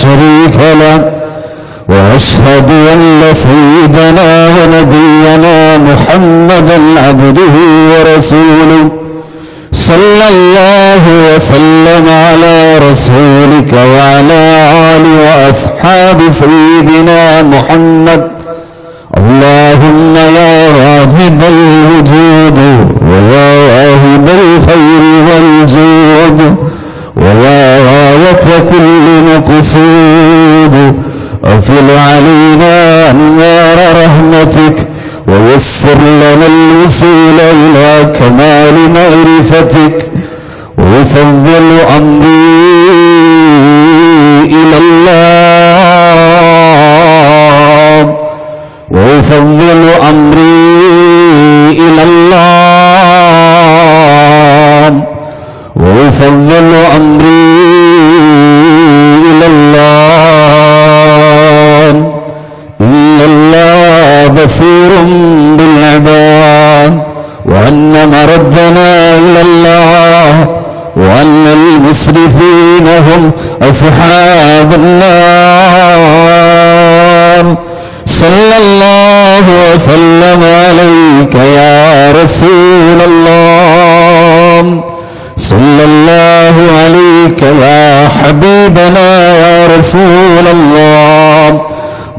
شريك له وأشهد أن سيدنا ونبينا محمدا عبده ورسوله صلى الله وسلم على رسولك وعلى آله وأصحاب سيدنا محمد اللهم يا واجب الوجود ويا واهب الخير والجود ويا غاية كل مقصود أفض علينا أنوار رحمتك ويسر لنا الوصول إلى كمال معرفتك ويفضل أمري إلى الله ويفضل أمري إلى الله ويفضل أمري إلى الله إن الله بصير بالعباد وأن مردنا إلى الله وأن المسرفين هم أصحاب النار صلى الله وسلم عليك يا رسول الله صلى الله عليك يا حبيبنا يا رسول الله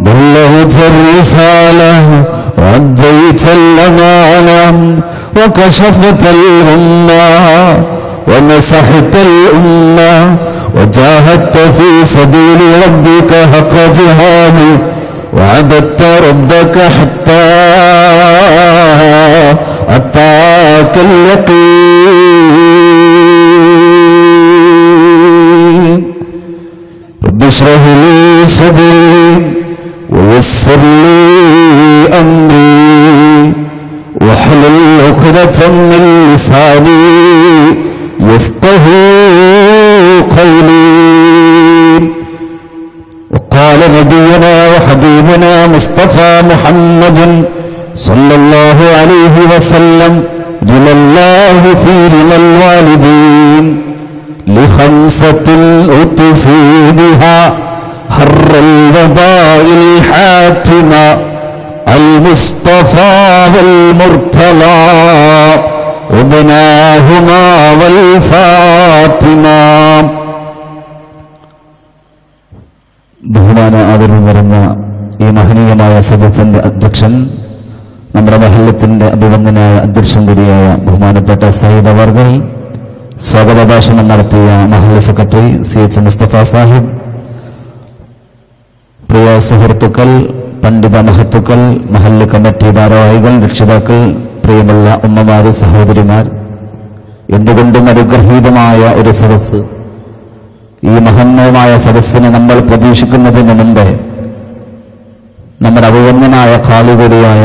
بلغت الرسالة وأديت الأمانة وكشفت الأمة ونصحت الأمة وجاهدت في سبيل ربك حق جهاده وعبدت ربك حتى أتاك اليقين رب اشرح لي صدري ويسر لي أمري واحلل عقدة من لساني يفقه قولي. وقال نبينا وحبيبنا مصطفى محمد صلى الله عليه وسلم رضي الله في رضا الوالدين لخمسة أطفي بها حر الوباء الحاتمة المصطفى والمرتضى وابناهما والفاطمة. ബഹുമാന ആദരവ് നിറഞ്ഞ ഈ മഹനീയമായ സദസ്സിന്റെ അധ്യക്ഷൻ, നമ്മുടെ മഹല്ലത്തിന്റെ അഭിവന്ദനായ അധ്യക്ഷൻ കൂടിയായ ബഹുമാനപ്പെട്ട സയ്യിദ് അവർകൾ, സ്വാഗത ഭാഷണം നടത്തിയ മഹല്ല സെക്രട്ടറി CH മുസ്തഫ സാഹിബ്, പ്രിയ സുഹൃത്തുക്കൾ, പണ്ഡിത മഹത്തുക്കൾ, മഹല്ല് കമ്മിറ്റി ഭാരവാഹികൾ, രക്ഷിതാക്കൾ, പ്രിയമുള്ള ഉമ്മമാര്, സഹോദരിമാർ, എന്തുകൊണ്ടും അനുഗ്രഹീതമായ ഒരു സദസ്സ്. ഈ മഹന്നമായ സദസ്സിനെ നമ്മൾ പ്രതീക്ഷിക്കുന്നതിന് മുമ്പേ നമ്മുടെ അഭിവന്ദനായ ഖാലി കൂടിയായ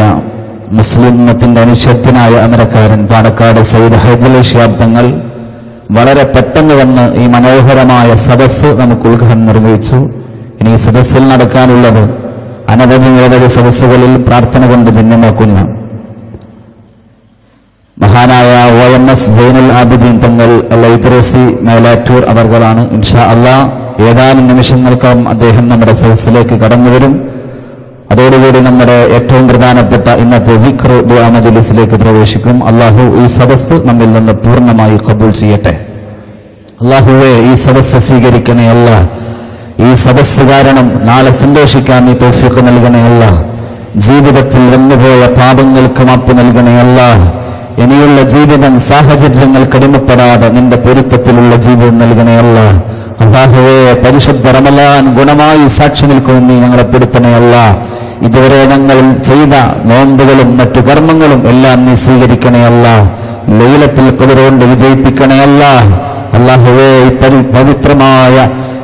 മുസ്ലിം ഉമ്മത്തിന്റെ അനുശക്തനായ അമരക്കാരൻ പാണക്കാട് സയ്യിദ് ഹൈദരലി ശിഹാബ് തങ്ങൾ വളരെ പെട്ടെന്ന് വന്ന് ഈ മനോഹരമായ സദസ്സ് നമുക്ക് ഉദ്ഘാടനം നിർവഹിച്ചു. ഇനി ഈ സദസ്സിൽ നടക്കാനുള്ളത് അനവധി നിരവധി സദസ്സുകളിൽ പ്രാർത്ഥന കൊണ്ട് ധന്യമാക്കുന്ന മഹാനായ OMS സൈനുൽ ആബിദീൻ തങ്ങൾ ലൈത്രോസി മേലാറ്റൂർ അവർകളാണ്. ഇൻഷാ അല്ലാഹ് ഏതാനും നിമിഷങ്ങൾക്കകം അദ്ദേഹം നമ്മുടെ സദസ്സിലേക്ക് കടന്നുവരും. അതോടുകൂടി നമ്മുടെ ഏറ്റവും പ്രധാനപ്പെട്ട ഇന്നത്തെ ദിക്ർ ദുആ മജ്ലിസിലേക്ക് പ്രവേശിക്കും. അല്ലാഹു ഈ സദസ്സ് നമ്മിൽ നിന്ന് പൂർണ്ണമായി ഖബൂൽ ചെയ്യട്ടെ. അല്ലാഹുവേ, ഈ സദസ്സ് സ്വീകരിക്കണേ അല്ലാഹ്. ഈ സദസ്സ് കാരണം നാളെ സന്തോഷിക്കാൻ നീ തൗഫീഖ് നൽകണേ അല്ലാഹ്. ജീവിതത്തിൽ വന്നുപോയ പാപങ്ങൾക്ക് മാപ്പ് നൽകണേ അല്ലാഹ്. ഇനിയുള്ള ജീവിതം സാഹചര്യങ്ങൾ കടിമപ്പെടാതെ നിന്റെ പൊരുത്തത്തിലുള്ള ജീവിതം നൽകണേ അല്ലാഹ്. അല്ലാഹുവേ, പരിശുദ്ധ റമളാൻ ഗുണമായി സാക്ഷി നിൽക്കും നീ ഞങ്ങളെ പെടുത്തണേ അല്ലാഹ്. ഇതുവരെ ഞങ്ങൾ ചെയ്ത നോമ്പുകളും മറ്റു കർമ്മങ്ങളും എല്ലാം നീ സ്വീകരിക്കണേ അല്ലാഹ്. ലൈലത്തുൽ ഖദ്ർ കൊണ്ട് വിജയിപ്പിക്കണേ അല്ലാഹ്. അല്ലാഹുവേ, പവിത്രമായ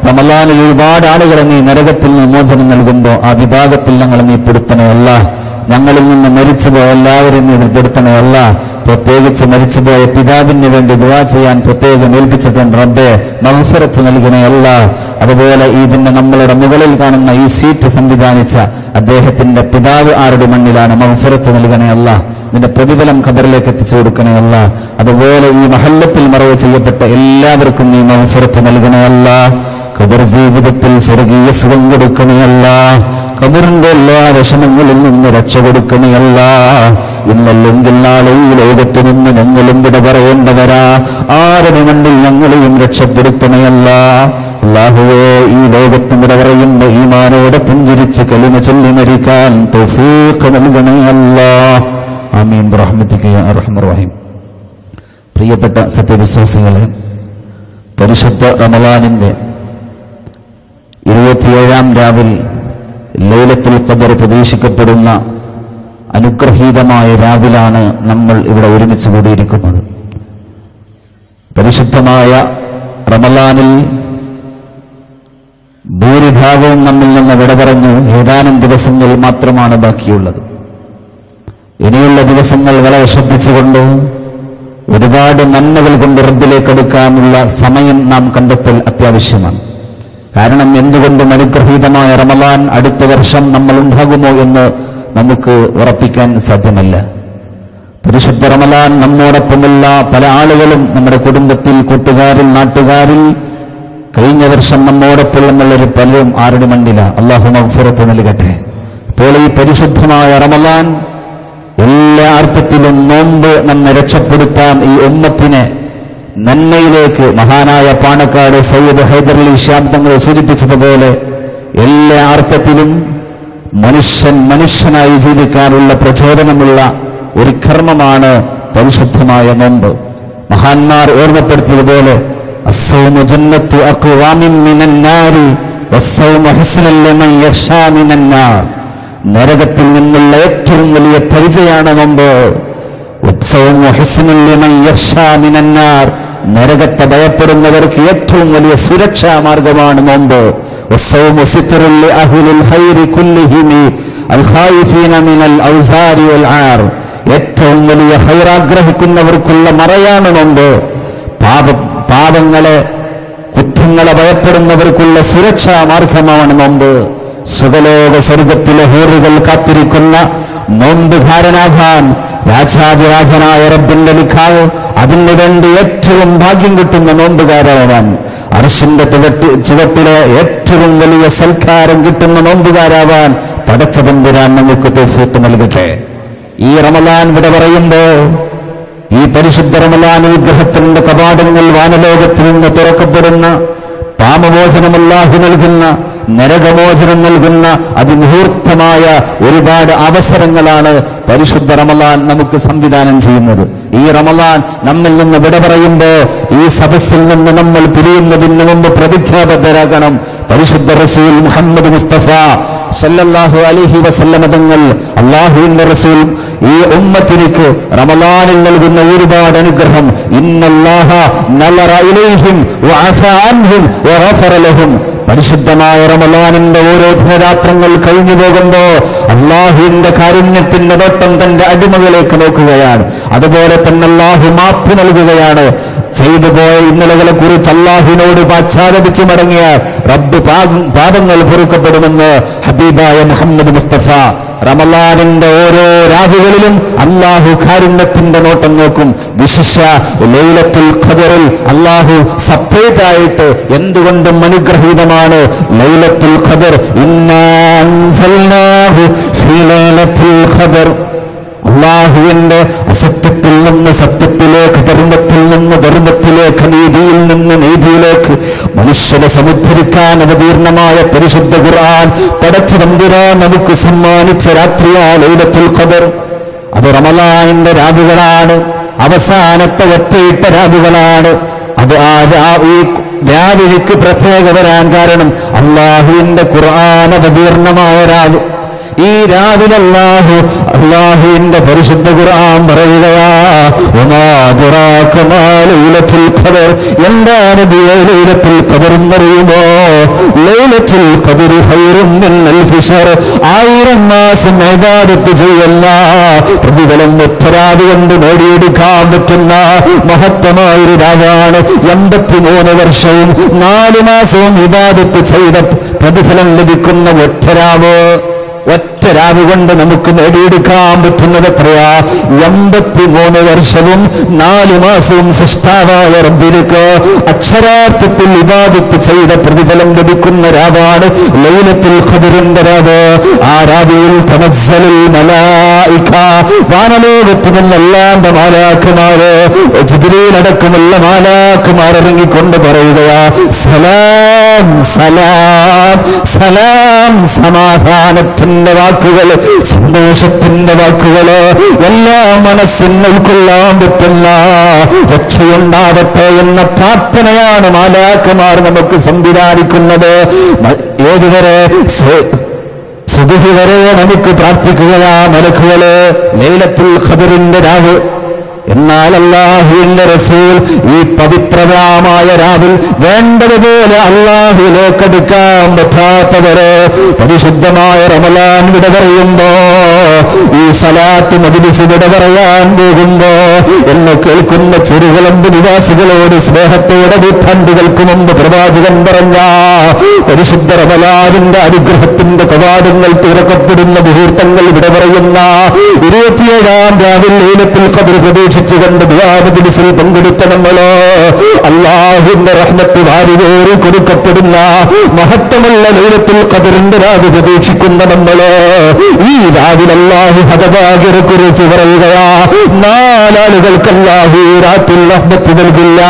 റമളാനിൽ ഒരുപാട് ആളുകളെ നീ നരകത്തിൽ നിന്ന് മോചനം നൽകുമ്പോൾ ആ വിഭാഗത്തിൽ ഞങ്ങളെ നീ പെടുത്തണേ അല്ലാഹ്. ഞങ്ങളിൽ നിന്ന് മരിച്ചുപോയ എല്ലാവരും ഇതിൽ പെടുത്തണേ അല്ലാഹ്. പ്രത്യേകിച്ച് മരിച്ചുപോയ പിതാവിന് വേണ്ടി ദുആ ചെയ്യാൻ പ്രത്യേകം ഏൽപ്പിച്ചിട്ടുണ്ട് റബ്ബേ, മഗ്ഫിറത്ത് നൽകണേ അല്ലാഹ്. അതുപോലെ ഇതിന്റെ നമ്മളുടെ മുകളിൽ കാണുന്ന ഈ സീറ്റ് സംവിധാനിച്ച അദ്ദേഹത്തിന്റെ പിതാവ് ആരുടെ മണ്ണിലാണ്, മഗ്ഫിറത്ത് നൽകണേ അല്ലാഹ്. നിന്റെ പ്രതിഫലം ഖബറിലേക്ക് എത്തിച്ചു കൊടുക്കണേ അല്ലാഹ്. അതുപോലെ ഈ മഹല്ലത്തിൽ മറവ് ചെയ്യപ്പെട്ട എല്ലാവർക്കും നീ മഗ്ഫിറത്ത് നൽകണേ അല്ലാഹ്. ഖബർ ജീവിതത്തിൽ സ്വർഗീയ സുഖം കൊടുക്കണേ അല്ലാ. ഖബറിന്റെ എല്ലാ വിഷമങ്ങളിൽ നിന്ന് രക്ഷ കൊടുക്കണേ അല്ലാ. ഇന്നല്ലെങ്കിൽ നാളെ ഈ ലോകത്ത് നിന്ന് ഞങ്ങളും വിട പറയേണ്ടവരാ. ആരുടെ മണ്ണിൽ ഞങ്ങളെയും രക്ഷപ്പെടുത്തണേ അല്ലാ. അല്ലാഹുവേ, ഈ ലോകത്ത് വിട പറയുന്ന ഈമാനോടെ പുഞ്ചിരിച്ച് കലിമ ചൊല്ലി മരിക്കാൻ തൗഫീഖ് നൽകണേ അല്ലാ. ആമീൻ ബിറഹ്മതിക യാ അർഹമർ റഹീം. പ്രിയപ്പെട്ട സത്യവിശ്വാസികളെ, പരിശുദ്ധ റമളാനിന്റെ 27-ാം രാവിൽ ലൈലത്തുൽ ഖദർ പ്രതീക്ഷിക്കപ്പെടുന്ന അനുഗ്രഹീതമായ രാവിലാണ് നമ്മൾ ഇവിടെ ഒരുമിച്ച് കൂടിയിരിക്കുന്നത്. പരിശുദ്ധമായ റമളാനിൽ ഭൂരിഭാഗവും നമ്മിൽ നിന്ന് വിട പറഞ്ഞു. ഏതാനും ദിവസങ്ങൾ മാത്രമാണ് ബാക്കിയുള്ളത്. ഇനിയുള്ള ദിവസങ്ങൾ വളരെ ശ്രദ്ധിച്ചുകൊണ്ട് ഒരുപാട് നന്മകൾ കൊണ്ട് റബ്ബിലേക്ക് അടുക്കാനുള്ള സമയം നാം കണ്ടെത്തൽ അത്യാവശ്യമാണ്. കാരണം എന്തുകൊണ്ടും അനുഗ്രഹീതമായ റമളാൻ അടുത്ത വർഷം നമ്മൾ ഉണ്ടാകുമോ എന്ന് നമുക്ക് ഉറപ്പിക്കാൻ സാധ്യമല്ല. പരിശുദ്ധ റമളാൻ നമ്മോടൊപ്പമുള്ള പല ആളുകളും നമ്മുടെ കുടുംബത്തിൽ, കൂട്ടുകാരിൽ, നാട്ടുകാരിൽ കഴിഞ്ഞ വർഷം നമ്മോടൊപ്പമുള്ളവർ പലരും ആരുടെ മണ്ണില. അല്ലാഹു മഗ്ഫിറത്ത് നൽകട്ടെ. അപ്പോൾ ഈ പരിശുദ്ധമായ റമളാൻ എല്ലാ അർത്ഥത്തിലും നോമ്പ് നമ്മെ രക്ഷപ്പെടുത്താൻ, ഈ ഉമ്മത്തിനെ നന്മയിലേക്ക്, മഹാനായ പാണക്കാട് സയ്യിദ് ഹൈദരലി ശിഹാബ് തങ്ങൾ സൂചിപ്പിച്ചതുപോലെ എല്ലാ അർത്ഥത്തിലും മനുഷ്യനായി ജീവിക്കാനുള്ള പ്രചോദനമുള്ള ഒരു കർമ്മമാണ് പരിശുദ്ധമായ നോമ്പ്. മഹാന്മാർ ഓർമ്മപ്പെടുത്തിയതുപോലെ അസ്സൗമു ജന്നത്തു അഖ്വാമിൻ മിനൻ നാരി വസ്സൗമു ഹുസ്നുൽ ലിമൻ യഖ്ശാ മിനൻ നാർ. നരകത്തിൽ നിന്നുള്ള ഏറ്റവും വലിയ പരിചയാണ് നോമ്പ്. വസ്സൗമു ഹുസ്നുൽ ലിമൻ യഖ്ശാ മിനൻ നാർ. നരകത്തെ ഭയപ്പെടുന്നവർക്ക് ഏറ്റവും വലിയ സുരക്ഷാ മാർഗമാണ് നോമ്പ്. വസ്സൗമു സിത്റുൽ ലിഅഹ്ലിൽ ഖൈരി കുല്ലിഹിം അൽ ഖായിഫീന മിനൽ ഔസാരി വൽ ആർ. ഏറ്റവും വലിയ ഖൈറാഗ്രഹിക്കുന്നവർക്കുള്ള മറയാണ് നോമ്പ്. പാപങ്ങളെ, കുറ്റങ്ങളെ ഭയപ്പെടുന്നവർക്കുള്ള സുരക്ഷാ മാർഗമാണ് നോമ്പ്. സുഖലോക സ്വർഗത്തിലെ ഹൂറുകൾ കാത്തിരിക്കുന്ന നോമ്പുകാരനാകാൻ രാജാതിരാജനായ റബ്ബിന്റെ ലിഖാവ് അതിനു വേണ്ടി ഏറ്റവും ഭാഗ്യം കിട്ടുന്ന നോമ്പുകാരാവാൻ, അർശിന്റെ ചുവട്ടിലെ ഏറ്റവും വലിയ സൽക്കാരം കിട്ടുന്ന നോമ്പുകാരാവാൻ പടച്ച തമ്പുരാൻ നമുക്ക് തൗഫീഖ് നൽകട്ടെ. ഈ റമളാൻ ഇവിടെ പറയുമ്പോ, ഈ പരിശുദ്ധ റമളാനിൽ ഗ്രഹത്തിന്റെ കവാടങ്ങൾ വാനലോകത്തിൽ നിന്ന് തുറക്കപ്പെടുന്ന, പാപമോചനം അല്ലാഹു നൽകുന്ന, നരകമോചനം നൽകുന്ന അതിമുഹൂർത്തമായ ഒരുപാട് അവസരങ്ങളാണ് പരിശുദ്ധ റമളാൻ നമുക്ക് സംവിധാനം ചെയ്യുന്നത്. ഈ റമളാൻ നമ്മിൽ നിന്ന് വിട പറയുമ്പോ, ഈ സദസ്സിൽ നിന്ന് നമ്മൾ പിരിയുന്നതിന് മുമ്പ് പ്രതിജ്ഞാബദ്ധരാകണം. പരിശുദ്ധ റസൂൽ മുഹമ്മദ് മുസ്തഫ സല്ലല്ലാഹു അലൈഹി വസല്ലമ തങ്ങൾ, അല്ലാഹുവിന്റെ റസൂൽ, ഈ ഉമ്മത്തിലേക്ക് റമളാനിൽ നൽകുന്ന ഒരുപാട് അനുഗ്രഹം. ഇന്നല്ലാഹ നളറ ഇലൈഹിം വഅഫാ അൻഹും വഗഫറ ലഹും. പരിശുദ്ധമായ റമളാനിന്റെ ഓരോ ദിനരാത്രങ്ങൾ കഴിഞ്ഞു പോകുമ്പോ അല്ലാഹുവിന്റെ കാരുണ്യത്തിന്റെ നോട്ടം തന്റെ അടിമകളിലേക്ക് നോക്കുകയാണ്. അതുപോലെ തന്നെ അല്ലാഹു മാപ്പ് നൽകുകയാണ്. ചെയ്തു പോയ ഇന്നലകളെ കുറിച്ച് അല്ലാഹുവിനോട് പശ്ചാത്തപിച്ച് മടങ്ങിയ റബ്ബ് പാപങ്ങൾ പൊറുക്കപ്പെടുമെന്ന് ഹബീബായ മുഹമ്മദ് മുസ്തഫ. റമളാനിന്റെ ഓരോ രാവുകളിലും അല്ലാഹു കാരുണ്യത്തിന്റെ നോട്ടം നോക്കും. വിശിഷ്യ ലൈലത്തുൽ ഖദറിൽ അല്ലാഹു സെപ്പറേറ്റ് ആയിട്ട് എന്തുകൊണ്ടും അനുഗ്രഹീതമാണ് ലൈലത്തുൽ ഖദർ. ഇന്നാ അൻസൽനാഹു ഫീ ലൈലത്തുൽ ഖദർ. അല്ലാഹുവിന്റെ അസത്യത്തിൽ നിന്ന് സത്യത്തിലേക്ക്, ധർമ്മത്തിൽ നിന്ന് ധർമ്മത്തിലേക്ക്, നീതിയിൽ നിന്ന് നീതിയിലേക്ക് മനുഷ്യനെ സമുദ്ധരിക്കാൻ അവതീർണമായ പരിശുദ്ധ ഖുർആൻ പടച്ച തമ്പുരാൻ നമുക്ക് സമ്മാനിച്ച രാത്രിയാണ് ലൈലത്തുൽ ഖദർ. അത് റമളാനിന്റെ രാവുകളാണ്, അവസാനത്തെ ഒറ്റയിട്ട രാവുകളാണ്. അത് ഈ രാവിലേക്ക് പ്രത്യേക വരാൻ കാരണം അല്ലാഹുവിന്റെ ഖുർആൻ അവതീർണമായ രാവ്. ഈ രാവിലെ അല്ലാഹുവിന്റെ പരിശുദ്ധ ഖുർആൻ പറയുകയാ, വമാ അദ്റാക മാ ലൈലത്തുൽ ഖദർ. എന്താണ് ലൈലത്തുൽ ഖദർ എന്നറിയുമോ? ലൈലത്തുൽ ഖദർ ഖൈറും മിൻ അൽഫി ശഹർ. 1000 മാസം ഇബാദത്ത് ചെയ്യല്ല പ്രതിഫലം ഒറ്റരാവ് കൊണ്ട് നേടിയെടുക്കാൻ പറ്റുന്ന മഹത്തമായൊരു രാവാണ്. 83 വർഷവും 4 മാസവും ഇബാദത്ത് ചെയ്ത പ്രതിഫലം ലഭിക്കുന്ന ഒറ്റരാവ്. ഒറ്റ ഒരൊറ്റ രാവ് കൊണ്ട് നമുക്ക് നേടിയെടുക്കാൻ പറ്റുന്നത് എത്രയാ? 83 വർഷവും 4 മാസവും സൃഷ്ടാവായ റബ്ബിലേക്ക് അക്ഷരാർത്ഥത്തിൽ ഇബാദത്ത് ചെയ്ത പ്രതിഫലം ലഭിക്കുന്ന രാവാണ് ലൈലത്തുൽ ഖദ്റിന്റെ രാവ്. ആ രാവിൽ തനസ്സലുൽ മലായിക, വാനലോകത്ത് നിന്ന് അല്ലാഹുവിന്റെ മാലാഖമാര്, ജിബ്രീൽ അടക്കമുള്ള മാലാഖമാർ ഇറങ്ങിക്കൊണ്ട് പറയുകയാ, സലാം സലാം സലാം, സമാധാനത്തിന്റെ വാക്കുകൾ, സന്തോഷത്തിന്റെ വാക്കുകൾ, എല്ലാ മനസ്സിന് ഉൾക്കൊള്ളാൻ പറ്റുന്ന രക്ഷയുണ്ടാവട്ടെ എന്ന പ്രാർത്ഥനയാണ് മാലാഖമാർ നമുക്ക് സംവിധാനിക്കുന്നത്. ഏതുവരെ? സുബ്ഹി വരെ നമുക്ക് പ്രാർത്ഥിക്കുകയാ മലക്കുകള് ലൈലത്തുൽ ഖദ്റിന്റെ രാവ്. എന്നാൽ അല്ലാഹുവിന്റെ റസൂൽ ഈ പവിത്രമായ രാവിൽ വേണ്ടതുപോലെ അല്ലാഹുവിലേക്ക് അടുക്കാൻ പറ്റാത്തവര് പരിശുദ്ധമായ റമളാൻ വിട പറയുമ്പോ, ഈ സലാത്ത് മജ്ലിസ് വിട പറയാൻ പോകുമ്പോ എന്ന് കേൾക്കുന്ന ചെറുകുളമ്പ് നിവാസികളോട് സ്നേഹത്തോടെ നൂറ്റാണ്ടുകൾക്ക് മുമ്പ് പ്രവാചകൻ പറഞ്ഞ പരിശുദ്ധ റമളാനിന്റെ അനുഗ്രഹത്തിന്റെ കവാടങ്ങൾ തുറക്കപ്പെടുന്ന മുഹൂർത്തങ്ങൾ വിട പറയുന്ന 27-ാം രാവിൽ ലൈലത്തുൽ ഖദ്ർ പ്രതീക്ഷിച്ചുകൊണ്ട് ദുആ മജ്ലിസിൽ പങ്കെടുത്ത നമ്മളോ, അല്ലാഹുവിന്റെ റഹ്മത്ത് വാരികോരി കൊടുക്കപ്പെടുന്ന മഹത്വമുള്ള ലൈലത്തുൽ ഖദ്റിന്റെ രാവ് പ്രതീക്ഷിക്കുന്ന നമ്മളോ, ഈ രാവിൽ അല്ലാഹു ഹതഭാഗ്യരെ കുറിച്ച് പറയുകയാ, 4 ആളുകൾക്ക് അല്ലാഹു രാത്രിൽ റഹ്മത്ത് നൽകില്ല.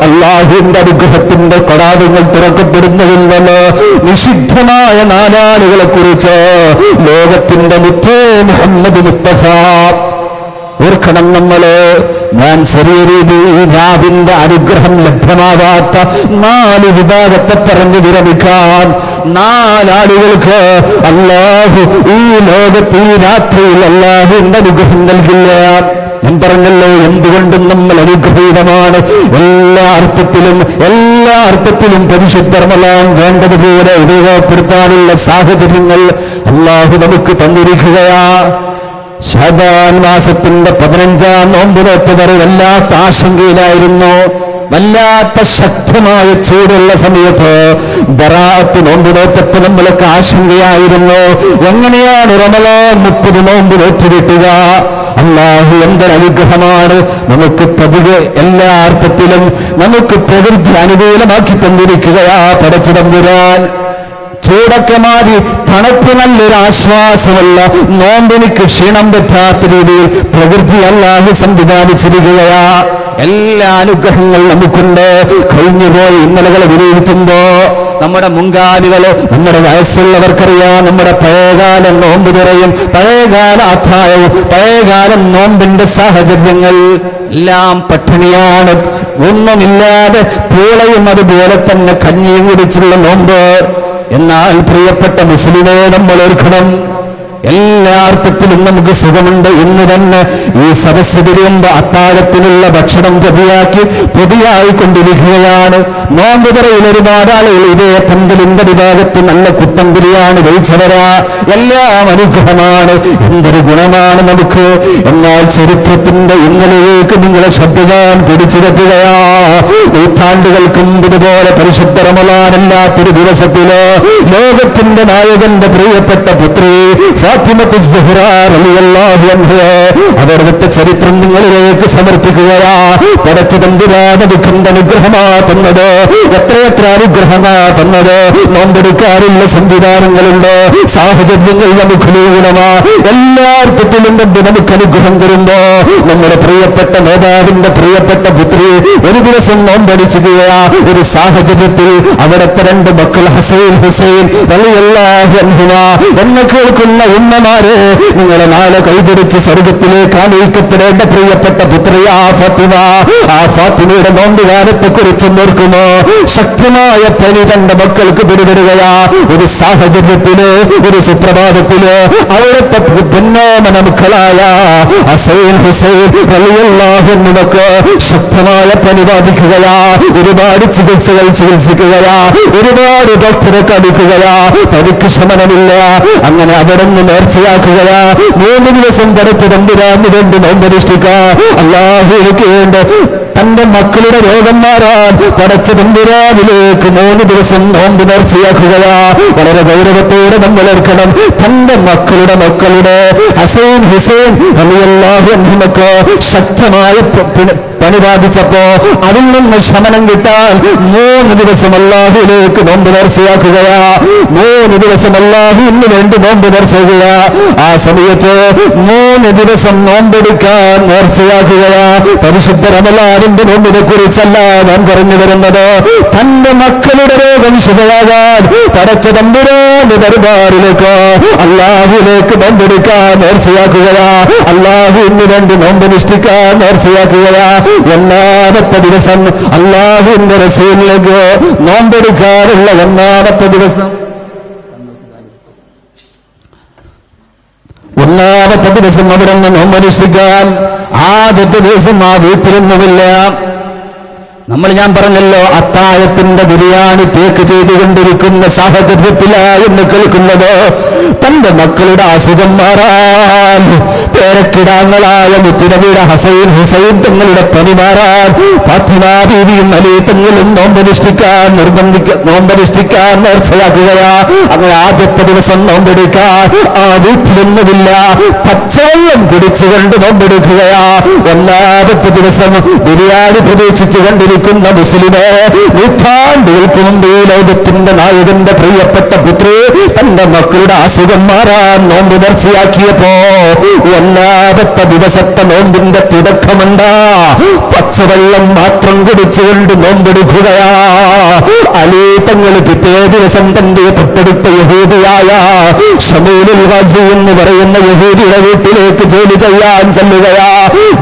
അല്ലാഹുവിന്റെ അനുഗ്രഹത്തിന്റെ കവാടങ്ങൾ തുറക്കപ്പെടുന്നതിൽ നിന്ന് നിഷിദ്ധമായ 4 ആളുകളെ കുറിച്ച് ലോകത്തിന്റെ മുത്തേ മുഹമ്മദ് മുസ്തഫ ഓർക്കണം നമ്മള്. ഞാൻ ചെറിയ രീതിയിൽ രാവിന്റെ അനുഗ്രഹം ലഭ്യമാവാത്ത 4 വിഭാഗത്തെ പറഞ്ഞു വിരമിക്കാൻ. 4 ആളുകൾക്ക് അല്ലാഹു ഈ ലോകത്ത് ഈ രാത്രിയിൽ അല്ലാഹുവിന്റെ അനുഗ്രഹം നൽകില്ല. ഞാൻ പറഞ്ഞല്ലോ, എന്തുകൊണ്ടും നമ്മൾ അനുഗ്രഹീതമാണ്. എല്ലാ അർത്ഥത്തിലും പരിശുദ്ധ റമളാൻ വേണ്ടതുപോലെ ഉപയോഗപ്പെടുത്താനുള്ള സാഹചര്യങ്ങൾ അല്ലാഹു നമുക്ക് തന്നിരിക്കുകയാ. ശഅബാൻ മാസത്തിന്റെ 15-ാം നോമ്പ് നോറ്റവർ വല്ലാത്ത ആശങ്കയിലായിരുന്നു. വല്ലാത്ത ശക്തമായ ചൂടുള്ള സമയത്ത് ബറാഅത്ത് നോമ്പ് നോറ്റപ്പോൾ നമ്മളൊക്കെ ആശങ്കയായിരുന്നു, എങ്ങനെയാണ് റമളാൻ 30 നോമ്പ് നോറ്റുകിട്ടുക? അല്ലാഹു എന്തൊരു അനുഗ്രഹമാണ് നമുക്ക് പതിവ് എല്ലാ അർത്ഥത്തിലും നമുക്ക് പ്രകൃതി അനുകൂലമാക്കി തന്നിരിക്കുകയാ പടച്ച തമ്പുരാൻ. ചൂടൊക്കെ മാറി തണുപ്പ് നല്ലൊരു ആശ്വാസമല്ല, നോമ്പിനിക്ക് ക്ഷീണം പറ്റാത്ത രീതിയിൽ പ്രകൃതി അല്ലാഹു സംവിധാനിച്ചിരിക്കുകയാ. എല്ലാ അനുഗ്രഹങ്ങൾ നമുക്കുണ്ട്. കഴിഞ്ഞുപോയി ഇന്നലകളെ വിലയിരുത്തുമ്പോ നമ്മുടെ മുൻകാലികള്, നമ്മുടെ വയസ്സുള്ളവർക്കറിയാം, നമ്മുടെ പഴയകാല നോമ്പ് തുറയും പഴയകാല അത്താഴവും പഴയകാലം നോമ്പിന്റെ സാഹചര്യങ്ങൾ എല്ലാം പട്ടിണിയാണ്. ഒന്നുമില്ലാതെ പൂളയും അതുപോലെ തന്നെ കഞ്ഞിയും കുടിച്ചുള്ള നോമ്പ്. എന്നാൽ പ്രിയപ്പെട്ട മുസ്ലിമേ, നമ്മൾ ഓർക്കണം, എല്ലാ അർത്ഥത്തിലും നമുക്ക് സുഖമുണ്ട്. ഇന്ന് തന്നെ ഈ സദസ്സ് തിരിയുമ്പോ അത്താഴത്തിനുള്ള ഭക്ഷണം പൊതിയായി കൊണ്ടിരിക്കുകയാണ്. നോമ്പ് തുറയിൽ ഒരുപാട് ആളുകൾ ഇതേ പന്തലിന്റെ വിഭാഗത്തിൽ നല്ല കുത്തമ്പുരിയാണ് കഴിച്ചവരാ. എല്ലാം അനുഗ്രഹമാണ്, എന്തൊരു ഗുണമാണ് നമുക്ക്. എന്നാൽ ചരിത്രത്തിന്റെ ഇന്നലേക്ക് നിങ്ങളെ ശ്രദ്ധിക്കാൻ പിടിച്ചിരുത്തുകയാ. നൂറ്റാണ്ടുകൾക്ക് മുമ്പ് ഇതുപോലെ പരിശുദ്ധ റമളാനല്ലാത്തൊരു ദിവസത്തില് ലോകത്തിന്റെ നായകന്റെ പ്രിയപ്പെട്ട പുത്രി ഫാത്തിമത്തുസ് സുഹ്റ റളിയല്ലാഹു അൻഹ അവരുടെ ചരിത്രം നിങ്ങളിലേക്ക് സമർപ്പിക്കുകയാ. പടച്ച തമ്പുരാൻ നമുക്ക് അനുഗ്രഹമാ തന്നത്, എത്രയെത്ര അനുഗ്രഹമാ തന്നത്. നോമ്പെടുക്കാനുള്ള സംവിധാനങ്ങളുണ്ട്, സാഹചര്യങ്ങൾ നമുക്ക് അനുകൂലമാ. എല്ലാ അർത്ഥത്തിലും നമുക്ക് അനുഗ്രഹം തരുമ്പോ നമ്മുടെ പ്രിയപ്പെട്ട നേതാവിന്റെ പ്രിയപ്പെട്ട പുത്രി ഒരു ദിവസം നോമ്പടിച്ചുകയാ. ഒരു സാഹചര്യത്തിൽ അവിടുത്തെ 2 മക്കൾ ഹുസൈൻ റളിയല്ലാഹു അൻഹുമ എന്നെ കേൾക്കുന്ന ഉമ്മമാരെ, നിങ്ങളെ നാളെ കൈപിടിച്ച് സ്വർഗത്തിലേക്ക് ആനയിക്കപ്പെടേണ്ട പ്രിയപ്പെട്ട പുത്രിയാ ഫാത്തിമ. ആ ഫാത്തിമയുടെ നോമ്പുകാലത്തെ കുറിച്ച് ഓർക്കുമോ? ശക്തമായ പനി തന്റെ മക്കൾക്ക് പിടിപെടുകയാ. ഒരു സാഹചര്യത്തില്, ഒരു സുപ്രഭാതത്തില് അവിടുത്തെ പൊന്നോമന മക്കളായ ഹുസൈൻ റളിയല്ലാഹു അൻഹുമക്ക് ശക്തമായ പനി ബാധിക്കുകയാ. ഒരുപാട് ചികിത്സകൾ ചികിത്സിക്കുകയാ, ഒരുപാട് ഡോക്ടറെ കാണിക്കുകയാ, പനിക്ക് ശമനമില്ല. അങ്ങനെ അവിടെ നിന്ന് നേർച്ചയാക്കുകയാ. 3 ദിവസം പടച്ച തമ്പുരാന് വേണ്ടി നോമ്പനുഷ്ഠിക്കുക. അല്ലാഹു എനിക്ക് വേണ്ടി തന്റെ മക്കളുടെ രോഗം മാറാൻ പടച്ച തമ്പുരാനിലേക്ക് 3 ദിവസം നോമ്പ് നേർച്ചയാക്കുകയാ. വളരെ ഗൗരവത്തോടെ നമ്മൾ ഓർക്കണം. തന്റെ മക്കളുടെ ഹസൈൻ ഹുസൈൻ റളിയല്ലാഹു അൻഹുമക്ക് ശക്തമായ പണി ബാധിച്ചപ്പോ അതിൽ നിന്ന് ശമനം കിട്ടാൻ 3 ദിവസം അല്ലാഹുവിലേക്ക് നോമ്പ് നേർച്ചയാക്കുകയാ. 3 ദിവസം അല്ലാഹുവിന് വേണ്ടി നോമ്പ് നേർച്ചയാ. ആ സമയത്ത് 3 ദിവസം നോമ്പെടുക്കാൻ നേർച്ചയാക്കുകയാ. പരിശുദ്ധ റമളാനിന്റെ നോമ്പിനെ കുറിച്ചല്ല ഞാൻ പറഞ്ഞു വരുന്നത്. തന്റെ മക്കളുടെ രോഗം ശുഭമാകാൻ പടച്ച തമ്പുരാന്റെ ദർബാറിലേക്ക് അല്ലാഹുവിലേക്ക് നോമ്പെടുക്കാൻ നേർച്ചയാക്കുകയാ. അല്ലാഹുവിന് വേണ്ടി നോമ്പനുഷ്ഠിക്കാൻ നേർച്ചയാക്കുകയാ. 1-ാമത്തെ ദിവസം അല്ലാഹുവിന്റെ റസൂലിലേക്ക് നോമ്പെടുക്കാനുള്ള 1-ാമത്തെ ദിവസം അവിടെ നിന്ന് നോമ്പനുഷ്ഠിക്കാൻ ആദ്യത്തെ ദിവസം ആ വീട്ടിലൊന്നുമില്ല. ഞാൻ പറഞ്ഞല്ലോ, അത്താഴത്തിന്റെ ബിരിയാണി പേക്ക് ചെയ്തുകൊണ്ടിരിക്കുന്ന സാഹചര്യത്തിലായെന്ന് കേൾക്കുന്നത്. തന്റെ മക്കളുടെ അസുഖം മാറാൻ, പേരക്കിടാങ്ങളായ മുത്തുനബിയുടെ ഹസൈൻ ഹുസൈൻ തങ്ങളുടെ പനി മാറാൻ ഫാത്തിമ ബീവിയും അലി തങ്ങളും നോമ്പനുഷ്ഠിക്കാൻ നേർച്ചയാക്കുകയാ. അങ്ങനെ ആദ്യത്തെ ദിവസം നോമ്പെടുക്കാൻ ആ വീട്ടിലൊന്നുമില്ല. പച്ചവെള്ളം കുടിച്ചുകൊണ്ട് നോമ്പെടുക്കുകയാ. 1-ാമത്തെ ദിവസം ബിരിയാണി പ്രതീക്ഷിച്ചുകൊണ്ടിരിക്കുന്ന മുസ്ലിമേ, നൂറ്റാണ്ടുകൾക്ക് മുമ്പ് ഈ ലോകത്തിന്റെ നായകന്റെ പ്രിയപ്പെട്ട പുത്രി തന്റെ മക്കളുടെ അസുഖം മാറാൻ നോമ്പ് നേർച്ചയാക്കിയപ്പോ 1-ാമത്തെ ദിവസത്തെ നോമ്പിന്റെ തുടക്കമുണ്ടാ പച്ചവെള്ളം മാത്രം കുടിച്ചുകൊണ്ട് നോമ്പെടുക്കുകയാ. അലി തങ്ങൾ പിറ്റേ ദിവസം തന്റെ തൊട്ടടുത്ത യഹൂദിയായ ഷമൂലുൽ ഗാസി എന്ന് പറയുന്ന യഹൂദിയുടെ വീട്ടിലേക്ക് ജോലി ചെയ്യാൻ ചെല്ലുകയാ.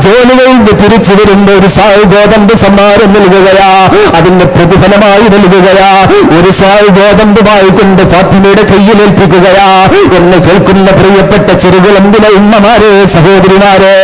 ജോലി കഴിഞ്ഞ് തിരിച്ചു വരുമ്പോ ഒരു സായ് ഗോതമ്പ് സമ്മാനം നൽകുകയാ. അതിന്റെ പ്രതിഫലമായി നൽകുകയാ. ഒരു സായ് ഗോതമ്പുമായി കൊണ്ട് ഫാത്തിമയുടെ കയ്യിലേൽപ്പിക്കുകയാ. എന്ന് കേൾക്കുന്ന പ്രിയപ്പെട്ട ചെറുകുളമ്പിലെ ഉമ്മമാരെ, സഹോദരിമാരെ,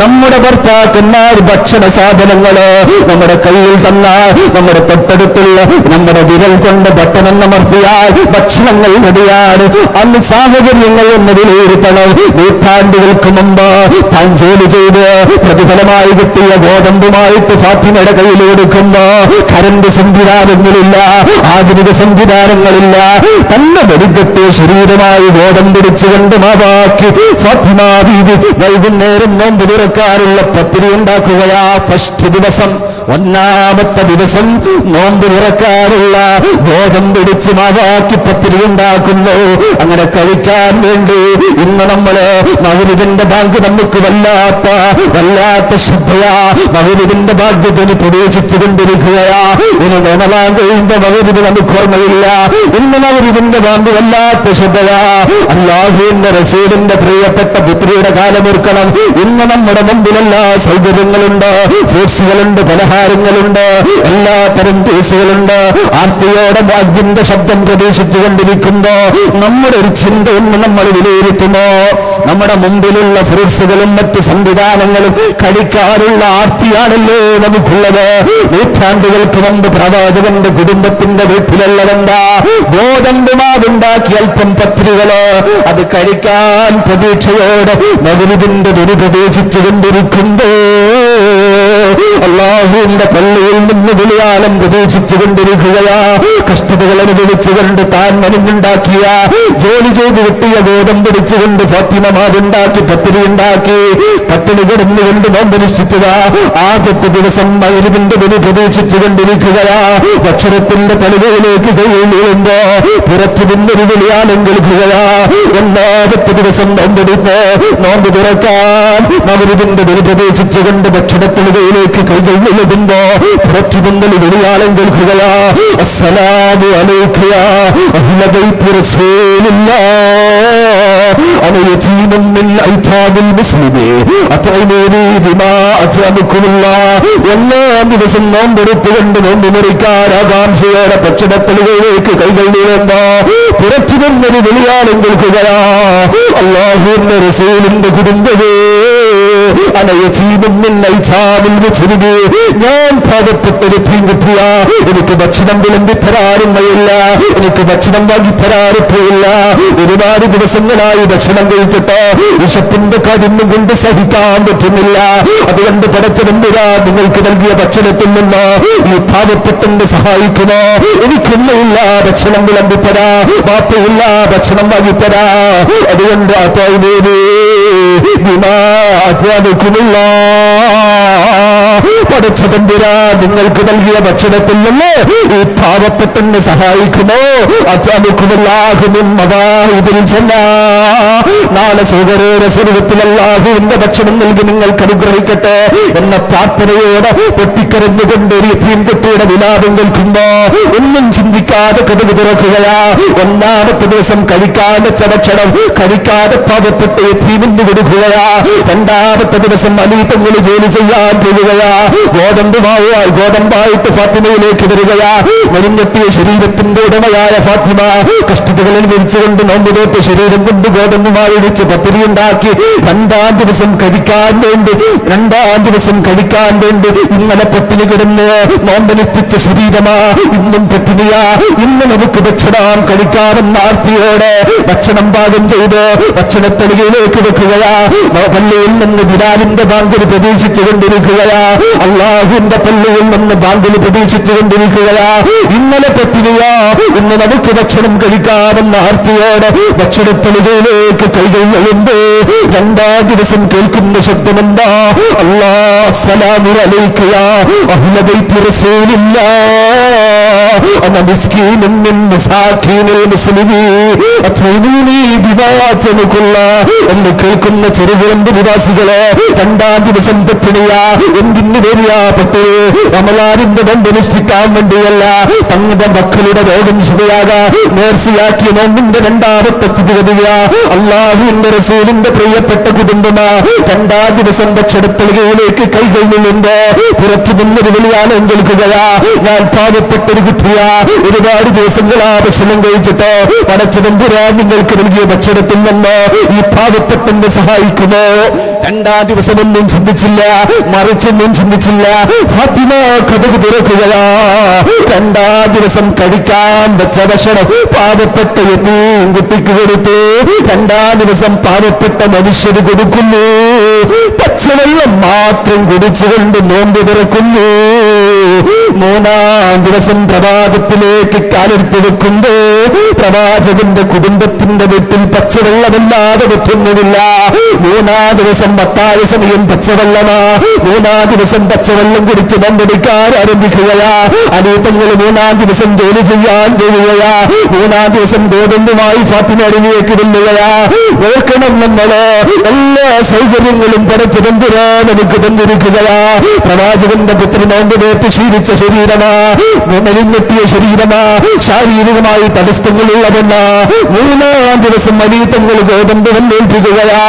നമ്മുടെ ഭർത്താക്കന്മാർ ഭക്ഷണ സാധനങ്ങള് നമ്മുടെ കയ്യിൽ തന്നാൽ നമ്മുടെ തൊട്ടടുത്തുള്ള നമ്മുടെ വിരൽ കൊണ്ട് ബട്ടനം അമർത്തിയാൽ ഭക്ഷണങ്ങൾ റെഡിയാണ്. അന്ന് സാഹചര്യങ്ങൾ ഒന്ന് വിലയിരുത്തണം. നൂറ്റാണ്ടുകൾക്ക് മുമ്പ് താൻ ജോലി ചെയ്ത് പ്രതിഫലമായി കിട്ടിയ ഗോതമ്പുമായിട്ട് ഫാത്തിമയുടെ കയ്യിൽ കൊടുക്കുമ്പോ കരണ്ട് സംവിധാനങ്ങളില്ല, ആധുനിക സംവിധാനങ്ങളില്ല. തന്റെ വെടിക്കെട്ടിയ ശരീരമായി ഗോതമ്പ് പിടിച്ചുകൊണ്ട് മാവാക്കി ഫാത്തിമ ബീവി വൈകുന്നേരം നോമ്പ് തുറക്കാനുള്ള പത്തിരി ഉണ്ടാക്കുകയാ. ഫസ്റ്റ് ദിവസം 1-ാമത്തെ ദിവസം നോമ്പ് തുറക്കാനുള്ള ഗോതമ്പ് പിടിച്ച് മാവാക്കി പത്തിരി ഉണ്ടാക്കുന്നു. അങ്ങനെ കഴിക്കാൻ വേണ്ടി ഇന്ന് നമ്മള് മഗ്‌രിബിന്റെ ബാങ്ക് നമുക്ക് വല്ലാത്ത ശ്രദ്ധയാ. മഗ്‌രിബിന്റെ ഭാഗ്യത്തിന് പ്രവേശിച്ചുകൊണ്ടിരിക്കുകയാ. ഇനി റമളാൻ കഴിയുമ്പോ മഗ്‌രിബ് നമുക്ക് ഓർമ്മയില്ല. ഇന്ന് മഗ്‌രിബിന്റെ ബാങ്ക് വല്ലാത്ത ശ്രദ്ധയാ. അല്ലാഹുവിന്റെ റസൂലിന്റെ പ്രിയപ്പെട്ട പുത്രിയുടെ കാലമോർക്കണം. ഇന്ന് നമ്മുടെ മുമ്പിലെല്ലാ സൗകര്യങ്ങളുണ്ട്, ഫ്രൂട്ട്സുകളുണ്ട്, പലഹാരങ്ങളുണ്ട്, എല്ലാ തരം പീസുകളുണ്ട്. ആർത്തിയോടെ വാദ്യന്റെ ശബ്ദം പ്രതീക്ഷിച്ചുകൊണ്ടിരിക്കുമ്പോ നമ്മുടെ ഒരു ചിന്ത എന്ന് നമ്മൾ വിലയിരുത്തുമോ? നമ്മുടെ മുമ്പിലുള്ള ഫ്രൂട്ട്സുകളും മറ്റ് സംവിധാനങ്ങളും കഴിക്കാനുള്ള ആർത്തിയാണല്ലോ നമുക്കുള്ളത്. നൂറ്റാണ്ടുകൾക്ക് മുമ്പ് പ്രവാചകന്റെ കുടുംബത്തിന്റെ വീട്ടിലുള്ളതെന്താ? ഗോതമ്പ് മാവുണ്ടാക്കി അല്പം പത്രികള് അത് കഴിക്കാൻ പ്രതീക്ഷയോടെ മഗ്‌രിബിന്റെ ദുരി പ്രതീക്ഷിച്ചുകൊണ്ടിരിക്കുമ്പോ അല്ലാഹുവിന്റെ പള്ളിയിൽ നിന്ന് വിളിയാളം പ്രതീക്ഷിച്ചുകൊണ്ടിരിക്കുകയാ. കഷ്ടതകൾ അനുഭവിച്ചുകൊണ്ട് താൻ മനമുണ്ടാക്കിയ ജോലി ചെയ്ത് കിട്ടിയ ഗോതമ്പ് പിടിച്ചുകൊണ്ട് ഫാത്തിമ മാവുണ്ടാക്കി പത്തിരി ഉണ്ടാക്കി പട്ടിണി കിടന്നുകൊണ്ട് നോമ്പനുഷ്ഠിക്കുക. ആദ്യത്തെ ദിവസം മഗ്‌രിബിന്റെ ദുരി പ്രതീക്ഷിച്ചുകൊണ്ടിരിക്കുകയാ. ഭക്ഷണത്തിന്റെ തലവയിലേക്ക് കൈയിലുമ്പോ പുറത്തു നിന്നൊരു വിളിയാളം കേൾക്കുകയാ. 1-ാമത്തെ ദിവസം നോമ്പെടുത്ത് നോമ്പ് തുറക്കാൻ മഗ്‌രിബിന്റെ ദുരി പ്രതീക്ഷിച്ചുകൊണ്ട് ഭക്ഷണത്തിലേക്ക് കൈകൾ നിൽക്കുമ്പോ പുറത്തു നിന്നൊരു വിളിയാളം കേൾക്കുകയാ. അസ്സലാമു അലൈക യാ അഹ്ല ബൈത്തി റസൂലില്ലാഹ് അന യതീമുൻ മിൻ ഐതാദിൽ മുസ്ലിമീൻ അത്ഇമൂനി ബിമാ അത്അമുകുമുല്ലാഹ്. 1-ാം ദിവസം നോമ്പെടുത്തുകൊണ്ട് നോമ്പ് മുറിക്കാൻ ആകാംക്ഷയോടെ ഭക്ഷണത്തിലേക്ക് കൈകൾ നീളുമ്പോ പുറത്തു നിന്നൊരു വിളിയാളം കേൾക്കുകയാ. അല്ലാഹുവിന്റെ റസൂലിന്റെ കുടുംബമേ, ഞാൻ പാവപ്പെട്ടൊരു തീൻകുട്ടിയ, എനിക്ക് ഭക്ഷണം വിളമ്പി തരാറുമല്ല, എനിക്ക് ഭക്ഷണം വാങ്ങി തരാറില്ല. ഒരുപാട് ദിവസങ്ങളായി ഭക്ഷണം കഴിച്ചിട്ട് വിശപ്പിന്റെ കാഠിന്യം കൊണ്ട് സഹിക്കാൻ പറ്റുന്നില്ല. അതുകൊണ്ട് പടച്ചതമ്പുരാ, നിങ്ങൾക്ക് നൽകിയ ഭക്ഷണത്തിൽ നിന്ന് ഈ പാവപ്പെട്ടെന്ന് സഹായിക്കുമോ? എനിക്കൊന്നുമില്ല ഭക്ഷണം വിളമ്പിത്തരാ, വാപ്പയില്ല ഭക്ഷണം വാങ്ങിത്തരാ. അതുകൊണ്ട് പടച്ചതമ്പുരാ, നിങ്ങൾക്ക് നൽകിയ ഭക്ഷണത്തിൽ നിന്ന് ഈ പാവപ്പെട്ടെന്ന് സഹായിക്കുമോ? നാളെ സഹോദരരുടെ സ്വർഗ്ഗത്തിൽ അല്ലാഹുവിന്റെ ഭക്ഷണം നൽകി നിങ്ങൾക്ക് അനുഗ്രഹിക്കട്ടെ എന്ന പ്രാർത്ഥനയോടെ പൊട്ടിക്കരഞ്ഞുകൊണ്ട് ഒരു യതീംകുട്ടിയുടെ വിലാപം കേൾക്കുമ്പോ ഒന്നും ചിന്തിക്കാതെ കടുക് തുറക്കുകയാ. ഒന്നാമത്തെ ദിവസം കഴിക്കാതെ ഭക്ഷണം കഴിക്കാതെ പാവപ്പെട്ട യതീമിന് കൊടുക്കുകയാ. രണ്ടാമത്തെ ദിവസം അലീത്തങ്ങൾ ജോലി ചെയ്യാൻ പോകുകയാ. ഗോതമ്പായിട്ട് ഫാത്തിമയിലേക്ക് വരികയാ. മെലിഞ്ഞെത്തിയ ശരീരത്തിന്റെ ഉടമയായ ഫാത്തിമ കഷ്ടതകളിൽ വിരിച്ചുകൊണ്ട് നോമ്പുതോട്ട് ശരീരം കൊണ്ട് ഗോതമ്പുമായി ഇടിച്ച് പത്തിരി ഉണ്ടാക്കി രണ്ടാം ദിവസം കഴിക്കാൻ വേണ്ടി ഇന്നലെ പട്ടിണി കിടന്ന് നോമ്പനുഷ്ഠിച്ച ശരീരമാ ഇന്നും പട്ടിണിയാ. ഇന്ന് നമുക്ക് ഭക്ഷണം കഴിക്കാമെന്ന ആർത്തിയോടെ ഭക്ഷണം പാകം ചെയ്ത് ഭക്ഷണത്തളികയിലേക്ക് വെക്കുകയാ. പള്ളിയിൽ നിന്ന് ബിലാലിന്റെ ബാങ്കിന് പ്രതീക്ഷിച്ചുകൊണ്ടിരിക്കുകയാ. അള്ളാഹുവിന്റെ പള്ളിയിൽ നിന്ന് ബാങ്കിന് പ്രതീക്ഷിച്ചുകൊണ്ടിരിക്കുകയാ. ഇന്നലെ പട്ടിണിയാ, ഇന്ന് നമുക്ക് ഭക്ഷണം കഴിക്കാമെന്ന ആർത്തിയോടെ ഭക്ഷണത്തളികയിലേക്ക് കൈകൾ എഴുമ്പോ രണ്ടാം ദിവസം കേൾക്കുന്ന ശബ്ദമെന്താ? അല്ലാഹ് സലാമു അലൈക യാ അഹ്ല ബൈത്തി റസൂലില്ലാഹ് അന മിസ്കീനുൻ മിൻ മസാകീനിൽ മുസ്ലിമീൻ അത്വനീനി ബിമാ തനകുല്ലാഹ് എന്ന് കേൾക്കുന്ന ചെറുകുളമ്പ് നിവാസികളെ രണ്ടാം ദിവസം പട്ടിണിയാ. എന്തിനു വേണ്ടിയാ പത്ത്? റമളാനിന്റെ നോമ്പനുഷ്ഠിക്കാൻ വേണ്ടിയല്ല, തങ്ങളുടെ മക്കളുടെ രോഗം ശരിയാകാൻ നേർച്ചയാക്കിയ നോമ്പിന്റെ രണ്ടാമത്തെ സ്ഥിതിഗതിയാ. അള്ളാഹുവിന്റെ റസൂലിന്റെ പ്രിയപ്പെട്ട കുടുംബമാ. രണ്ടാം ദിവസം ഭക്ഷണത്തളികയിലേക്ക് കൈകൾ നിന്നുണ്ട്. പുറത്തു നിന്നൊരു വിളിയാണ് കേൾക്കുകയാ. ഞാൻ പാവപ്പെട്ടൊരു കുട്ടിയാ, ഒരുപാട് ദിവസങ്ങളാ ഭക്ഷണം കഴിച്ചിട്ട് പടച്ചതമ്പുരാൻ നിങ്ങൾക്ക് നൽകിയ ഭക്ഷണത്തിൽ നിന്ന് ഈ പാവപ്പെട്ടെന്ന് സഹായിക്കുമോ? രണ്ടാം ദിവസം ഒന്നും ചിന്തിച്ചില്ല, മറിച്ചൊന്നും ചിന്തിച്ചില്ല. ഫാത്തിമ കഥക് തുറക്കുകയാ. രണ്ടാം ദിവസം കഴിക്കാൻ വെച്ച ഭക്ഷണം പാവപ്പെട്ട യതീം കുട്ടിക്ക് കൊടുത്തു. രണ്ടാം ദിവസം പാവപ്പെട്ട മനുഷ്യന് കൊടുക്കുന്നു. പച്ചവെള്ളം മാത്രം കുടിച്ചുകൊണ്ട് നോമ്പ് തുറക്കുന്നു. മൂന്നാം ദിവസം പ്രഭാതത്തിലേക്ക് കാലെടുത്ത് വെക്കുമ്പോ പ്രവാചകന്റെ കുടുംബത്തിന്റെ വീട്ടിൽ പച്ചവെള്ളമല്ലാതെ വെക്കുന്നില്ല. മൂന്നാം ദിവസം പത്തായ സമയം പച്ചവെള്ളമാ. മൂന്നാം ദിവസം പച്ചവെള്ളം കുടിച്ച് നോമ്പെടുക്കാൻ ആരംഭിക്കുകയാ. അനീതങ്ങൾ മൂന്നാം ദിവസം ജോലി ചെയ്യാൻ പോവുകയാ. മൂന്നാം ദിവസം ഗോതമ്പുമായി ഫാത്തിമയിലേക്ക് വെല്ലുകയാ. ഓർക്കണം, നമ്മള് എല്ലാ സൗകര്യങ്ങളും പടച്ചതമ്പുരാ നമുക്ക് തന്നിരിക്കുകയാ. പ്രവാചകന്റെ പുത്രി നോമ്പെടുത്ത് ശീലിച്ച ശരീരമാ, മെലിഞ്ഞെത്തിയ ശരീരമാ, ശാരീരികമായി തടസ്സങ്ങളുള്ളതെന്ന. മൂന്നാം ദിവസം അനീതങ്ങൾ ഗോതമ്പ് വന്നേൽപ്പിക്കുകയാ.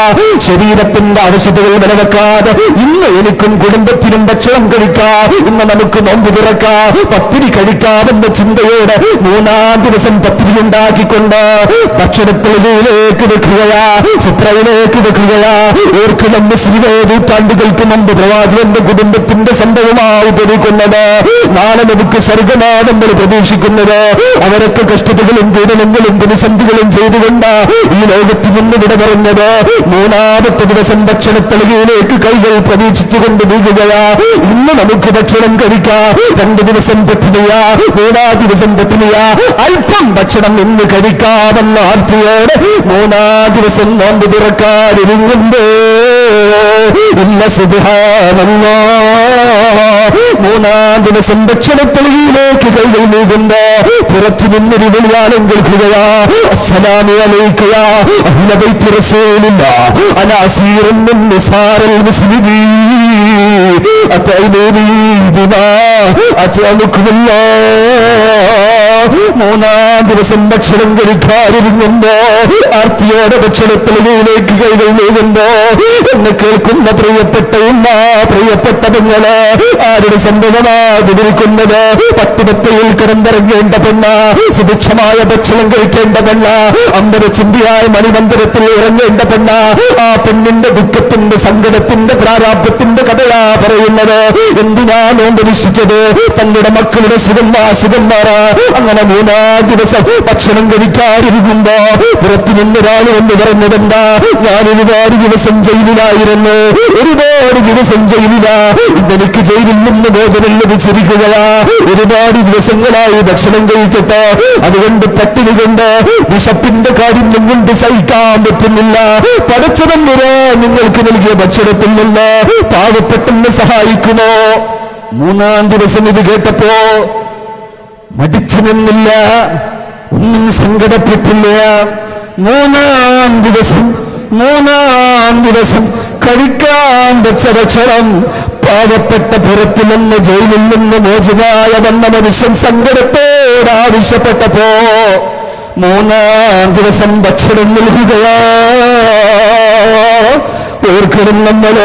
ശരീരത്തിന്റെ ആവശ്യതകൾ നിലവെക്കാതെ ഇന്ന് എനിക്കും കുടുംബത്തിനും ഭക്ഷണം കഴിക്കാം, ഇന്ന് നമുക്ക് നോമ്പ് തുറക്കാം, പത്തിരി കഴിക്കാമെന്ന ചിന്തയോടെ മൂന്നാം ദിവസം പത്തിരി ഉണ്ടാക്കിക്കൊണ്ട് ഭക്ഷണത്തിലേക്ക് വെക്കുകയാ, ചിത്രയിലേക്ക് വെക്കുകയാ. ഓർക്കണം, മുസ്ലിമേ, നൂറ്റാണ്ടുകൾക്ക് മുമ്പ് പ്രവാചകന്റെ കുടുംബത്തിന്റെ സംഭവമായി ധരിക്കുന്നത്. നാളെ നമുക്ക് സ്വർഗമാണ് നമ്മൾ പ്രതീക്ഷിക്കുന്നത്. അവരൊക്കെ കഷ്ടതകളും പീഡനങ്ങളും പ്രതിസന്ധികളും ചെയ്തുകൊണ്ട് ഈ ലോകത്തിൽ നിന്ന് വിട പറഞ്ഞത്. മൂന്നാമത്തെ ദിവസം ഭക്ഷണത്തളികയിലേക്ക് കൈകൾ പ്രതീക്ഷിച്ചുകൊണ്ട് വീഴുകയാ. ഇന്ന് നമുക്ക് ഭക്ഷണം കഴിക്കാം. 2 ദിവസം പട്ടിണിയാ, 3-ാം ദിവസം പട്ടിണിയാ. അല്പം ഭക്ഷണം ഇന്ന് കഴിക്കാമെന്ന ആർത്തിയോടെ 3-ാം ദിവസം നോമ്പ് തുറക്കാതിരുന്നുണ്ടോ? ഇല്ല, സുബ്ഹാനല്ലാഹ്. 3-ാം ദിവസം ഭക്ഷണത്തളികയിലേക്ക് കൈകൾ നീങ്ങുമ്പോ പുറത്തു നിന്നൊരു വിളിയാലും കേൾക്കുകയാ. അസ്സലാമു അലൈക യാ അഹ്ല ബൈത്തി റസൂലില്ലാഹ് അനാ അസീറുൻ മിൻ നിസാറിൽ മുസ്ലിമീൻ അത്അനൂനി ബിമാ അത്അമുകുല്ലാഹ് മൂന്നാം ദിവസം ഭക്ഷണം കഴിക്കാതിരുന്നുമ്പോ ആർത്തിയോടെ ഭക്ഷണത്തിലേക്ക് കൈകൾ നീങ്ങുമ്പോ എന്ന് കേൾക്കുന്ന പ്രിയപ്പെട്ട ഉമ്മ, പ്രിയപ്പെട്ട പെങ്ങള്, ആരുടെ സംഭവമാണ് നിൽക്കുന്നത്? പട്ടുപത്തയിൽ കിടന്നിറങ്ങേണ്ട പെണ്ണ, സുഭിക്ഷമായ ഭക്ഷണം കഴിക്കേണ്ട പെണ്ണ, അമ്പരചിന്തിയായ മണിമന്ദിരത്തിൽ ഇറങ്ങേണ്ട പെണ്ണ. ആ പെണ്ണിന്റെ ദുഃഖത്തിന്റെ, സങ്കടത്തിന്റെ, പ്രാരാബ്ധത്തിന്റെ കഥയാ പറയുന്നത്. എന്തിനാ നോമ്പ് നിശ്ചിച്ചത്? തങ്ങളുടെ മക്കളുടെ സുഖം മാറാ. അങ്ങനെ മൂന്നാം ദിവസം ഭക്ഷണം കഴിക്കാതിരിക്കുമ്പോ പുറത്തു നിന്നൊരാൾ എന്ന് പറഞ്ഞതെന്താ? ഞാൻ ഒരുപാട് ദിവസം ജയിലിലായിരുന്നു, ഒരുപാട് ദിവസം ജയിലിലാ, ഇതെനിക്ക് ജയിലിൽ നിന്ന് മോചനം ലഭിച്ചിരിക്കുകയാ. ഒരുപാട് ദിവസങ്ങളായി ഭക്ഷണം കഴിച്ചിട്ട് അതുകൊണ്ട് പട്ടിണി കൊണ്ട് വിശപ്പിന്റെ കാഠിന്യം കൊണ്ട് സഹിക്കാൻ പറ്റുന്നില്ല. പടച്ചതമ്പുരാ നിങ്ങൾക്ക് നൽകിയ ഭക്ഷണത്തിൽ നിന്ന് പാവപ്പെട്ടെന്ന് സഹായിക്കുമോ? മൂന്നാം ദിവസം ഇത് കേട്ടപ്പോ മടിച്ചു നിന്നില്ല, ഒന്നും സങ്കടപ്പെട്ടില്ല. മൂന്നാം ദിവസം കഴിക്കാൻ വെച്ച ഭക്ഷണം പാവപ്പെട്ട പുറത്തു നിന്ന് ജയിലിൽ നിന്ന് മോചിതനായ വന്ന മനുഷ്യൻ സങ്കടത്തോട് ആവശ്യപ്പെട്ടപ്പോ മൂന്നാം ദിവസം ഭക്ഷണം നൽകുകയാ. ഓർക്കണം, നമ്മള്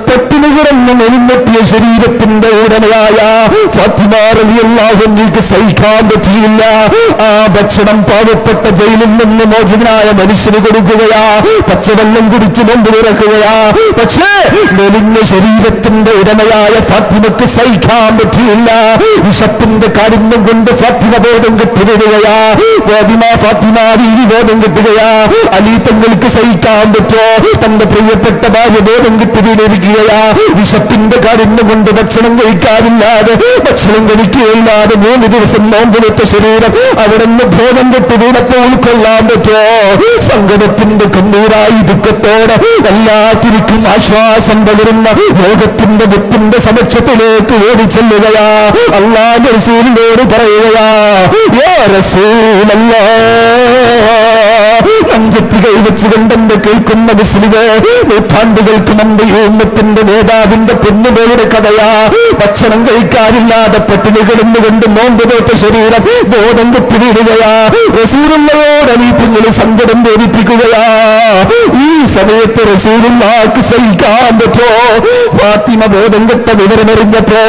പട്ടിണി കിടന്ന് മെലിഞ്ഞെത്തിയ ശരീരത്തിന്റെ ഉടമയായ ഫാത്തിമ റളിയല്ലാഹു അൻഹയ്ക്ക് സഹിക്കാൻ പറ്റിയില്ല. ആ ഭക്ഷണം പാവപ്പെട്ട ജയിലിൽ നിന്ന് മോചിതനായ മനുഷ്യന് കൊടുക്കുകയാ. പച്ചവെള്ളം കുടിച്ച് നോമ്പ് തുറക്കുകയാ. പക്ഷേ മെലിഞ്ഞ ശരീരത്തിന്റെ ഉടമയായ ഫാത്തിമക്ക് സഹിക്കാൻ പറ്റിയില്ല. വിശപ്പിന്റെ കാഠിന്യം കൊണ്ട് ഫാത്തിമ ബോധം കെട്ടുവിടുകയാ. ഫാത്തിമ ബീവി ബോധം കെട്ടുകയാ. അലി തങ്ങൾക്ക് സഹിക്കാൻ പറ്റോ? തന്റെ പ്രിയപ്പെട്ട ഭാര്യ ബോധം കിട്ടുകയാ. വിശപ്പിന്റെ കാഠിന്യം കൊണ്ട് ഭക്ഷണം കഴിക്കാനില്ലാതെ, ഭക്ഷണം കഴിക്കുകയില്ലാതെ 3 ദിവസം നോമ്പെടുത്ത ശരീരം അവിടെ നിന്ന് ബോധം കെട്ട് വീണപ്പോൾ ഉൾക്കൊള്ളാൻ പറ്റോ? സങ്കടത്തിന്റെ കണ്ണീരായി ദുഃഖത്തോടെ എല്ലാത്തിനും ആശ്വാസം പകരുന്ന ലോകത്തിന്റെ മുത്തിന്റെ സമക്ഷത്തിലേക്ക് ഓടിച്ചെല്ലുകയാ. അല്ലാഹു റസൂലിനോട് പറയുകയാ, യാ റസൂലല്ലാഹ്, അഞ്ചത്തി കൈവച്ചുകൊണ്ടെന്ന് കേൾക്കുന്ന മുസ്ലിമേ, നൂറ്റാണ്ടുകൾക്ക് മുമ്പ് ഈ ഉമ്മത്തിന്റെ നേതാവിന്റെ പൊന്നുപോയുടെ കഥയാ. ഭക്ഷണം കഴിക്കാനില്ലാതെ പട്ടിണി കിടന്നുകൊണ്ട് നോമ്പ് തോറ്റ ശരീരം ബോധം കെട്ടിവിടുകയാ. റസൂലുള്ളയോട് അനീത്യങ്ങൾ സങ്കടം വേദിപ്പിക്കുകയാ. ഈ സമയത്ത് റസൂലുള്ളാക്ക് സഹിക്കാൻ പറ്റോ? ഫാത്തിമ ബോധം കെട്ട വിവരമറിഞ്ഞപ്പോ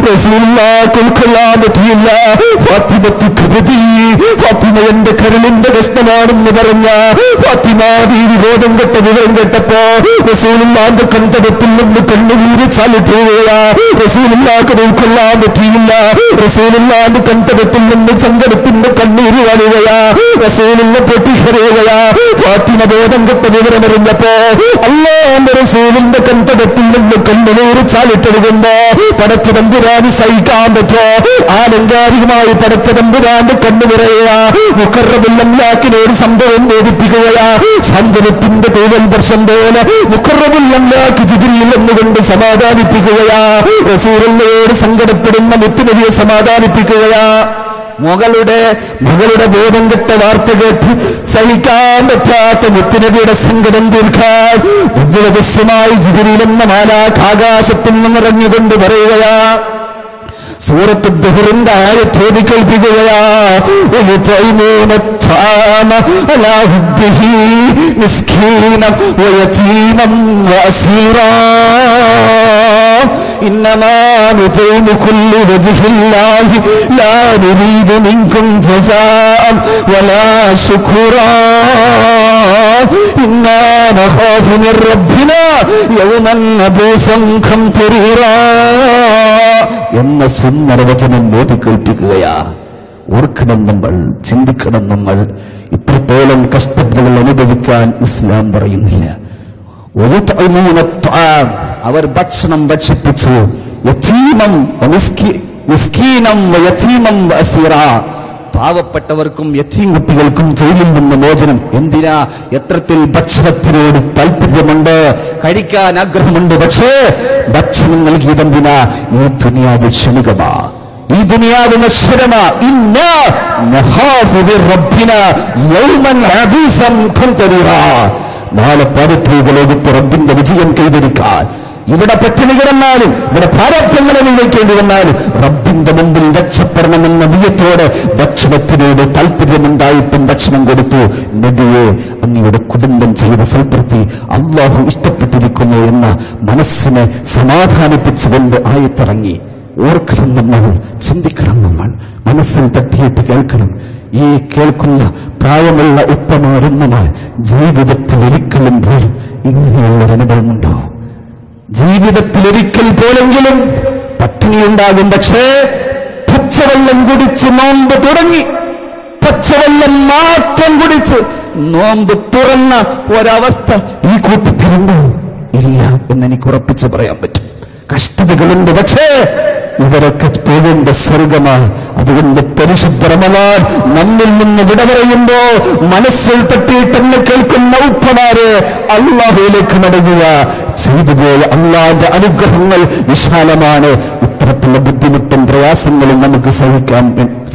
റസൂലുള്ളാക്ക് ഉൾക്കൊള്ളാൻ പറ്റിയില്ല. ഫാത്തിമ എന്റെ കരളിന്റെ കഷ്ണമാണെന്ന് പറഞ്ഞ ഫാത്തിമ ബീവി ബോധം കെട്ട വിവരം കേട്ടപ്പോ റസൂലുള്ളാന്റെ കണ്ടത്തിൽ നിന്ന് കണ്ണുനീര് ചാലിട്ടുകയാ. റസൂലുള്ളാക്ക് ഉൾക്കൊള്ളാൻ പറ്റിയില്ല. റസൂലുള്ളാന്റെ കണ്ടത്തിൽ നിന്ന് സങ്കടത്തിന്റെ കണ്ണീര് വരികയാ. റസൂലുള്ള പൊട്ടിക്കരയുകയാ. ഫാത്തിമ ബോധം കെട്ട വിവരമറിഞ്ഞപ്പോ അല്ലാഹുവിന്റെ റസൂലിന്റെ കണ്ടത്തിൽ നിന്ന് കണ്ണുനീര് ചാലിട്ടെടുക്കുമ്പോ പടച്ചതമ്പുരാന് സഹിക്കാൻ പറ്റോ? ആലങ്കാരികമായി പടച്ചതമ്പുരാന്റെ കണ്ണു നിറയുക. മുഖറബുൽ അംലാക്കിനോട് സംഭവം വേദിപ്പിക്കുകയാ. സന്തനത്തിന്റെ തേവൽ വർഷം പോലെ മുഖറബുൽ അംലാക്ക് ജിബ്രീൽ എന്നുകൊണ്ട് സമാധാനിപ്പിക്കുകയാ. റസൂലുള്ളയോട് സങ്കടപ്പെടുന്ന മുത്തുനബിയെ സമാധാനിപ്പിക്കുകയാ. മകളുടെ ബോധം കെട്ട വാർത്ത കേട്ട് സഹിക്കാൻ പറ്റാത്ത മുത്തുനബിയുടെ സങ്കടം തീർക്കാൻ ഉദ്യോഗസ്ഥമായി ജിബ്രീൽ എന്ന മാലാഖ് ആകാശത്തിൽ നിന്നിറങ്ങിക്കൊണ്ട് പറയുകയാ. സൂറത്ത് ദുഹറിന്റെ ആയത്ത് ഓതി കേൾപ്പിക്കുകയാ. إنما نطعمكم لوجه الله لا نريد منكم جزاء ولا شكورا إنا نخاف من ربنا يوما عبوسا قمطريرا എന്ന സുന്ദരവചനം ഓതി കേൾപ്പിക്കുകയാ. ഓർക്കണം, നമ്മൾ ചിന്തിക്കണം, നമ്മൾ ഇത്രത്തോളം കഷ്ടതകൾ അനുഭവിക്കാൻ ഇസ്ലാം പറയുന്നില്ല. അവർ ഭക്ഷണം ഭക്ഷിപ്പിച്ചു. പാവപ്പെട്ടവർക്കും യതീം കുട്ടികൾക്കും ജയിലിൽ നിന്ന് മോചനം. എന്തിനാ? എത്രത്തിൽ ഭക്ഷണത്തിനോട് താല്പര്യമുണ്ട്, കഴിക്കാൻ ആഗ്രഹമുണ്ട്. പക്ഷേ ഭക്ഷണം നൽകിയതെന്തിനാ? ഈ ദുനിയാവ് ക്ഷണികമാ, ഈ ദുനിയാവ് നശ്വരമാ. ഇന്നാ നഖാഫു ബിറബ്ബിനാ യൗമൻ അബീസൻ ഖംതരീറാ. നാളെ പാരിത്രിക ലോകത്ത് റബ്ബിന്റെ വിജയം കൈവരിക്കാൻ ഇവിടെ പട്ടിണി കിടന്നാലും ഇവിടെ പ്രാരാബ്ധങ്ങൾ അനുഭവിക്കേണ്ടി വന്നാലും റബ്ബിന്റെ മുമ്പിൽ രക്ഷപ്പെടണമെന്ന നിയത്തോടെ ഭക്ഷണത്തിനോട് താല്പര്യമുണ്ടായിട്ടും ഭക്ഷണം കൊടുത്തു. നബിയെ, അങ്ങയുടെ കുടുംബം ചെയ്ത സൽപ്രവൃത്തി അള്ളാഹു ഇഷ്ടപ്പെട്ടിരിക്കുന്നു എന്ന മനസ്സിനെ സമാധാനിപ്പിച്ചുകൊണ്ട് ആയത്തിറങ്ങി. ഓർക്കണം നമ്മൾ, ചിന്തിക്കണം നമ്മൾ, മനസ്സിൽ തട്ടിയിട്ട് കേൾക്കണം. ഈ കേൾക്കുന്ന പ്രായമുള്ള ഉത്തമരുന്നമാർ ജീവിതത്തിൽ ഒരിക്കലും പോലും ഇങ്ങനെയുള്ളൊരനുഭവമുണ്ടോ? ജീവിതത്തിൽ പോലെങ്കിലും പട്ടിണിയുണ്ടാകും. പക്ഷേ പച്ചവെള്ളം കുടിച്ച് നോമ്പ് തുടങ്ങി, പച്ചവെള്ളം മാത്രം കുടിച്ച് നോമ്പ് തുറന്ന ഒരവസ്ഥ ഈ കൂട്ടത്തിലുണ്ടോ? ഇല്ല എന്നെനിക്ക് ഉറപ്പിച്ച് പറയാൻ പറ്റും. കഷ്ടതകളുണ്ട്, പക്ഷേ ഇവരൊക്കെ പോകേണ്ട സ്വർഗമാണ്. അതുകൊണ്ട് പരിശുദ്ധ റമളാൻ നമ്മിൽ നിന്ന് വിട പറയുമ്പോ മനസ്സിൽ തട്ടിയിട്ടെന്ന് കേൾക്കുന്ന ഉപ്പമാരെ അല്ലാഹുവിലേക്ക് മടങ്ങുക. ചെയ്തുപോയ അല്ലാഹുവിന്റെ അനുഗ്രഹങ്ങൾ വിശാലമാണ്. ഇത്തരത്തിലുള്ള ബുദ്ധിമുട്ടും പ്രയാസങ്ങളും നമുക്ക്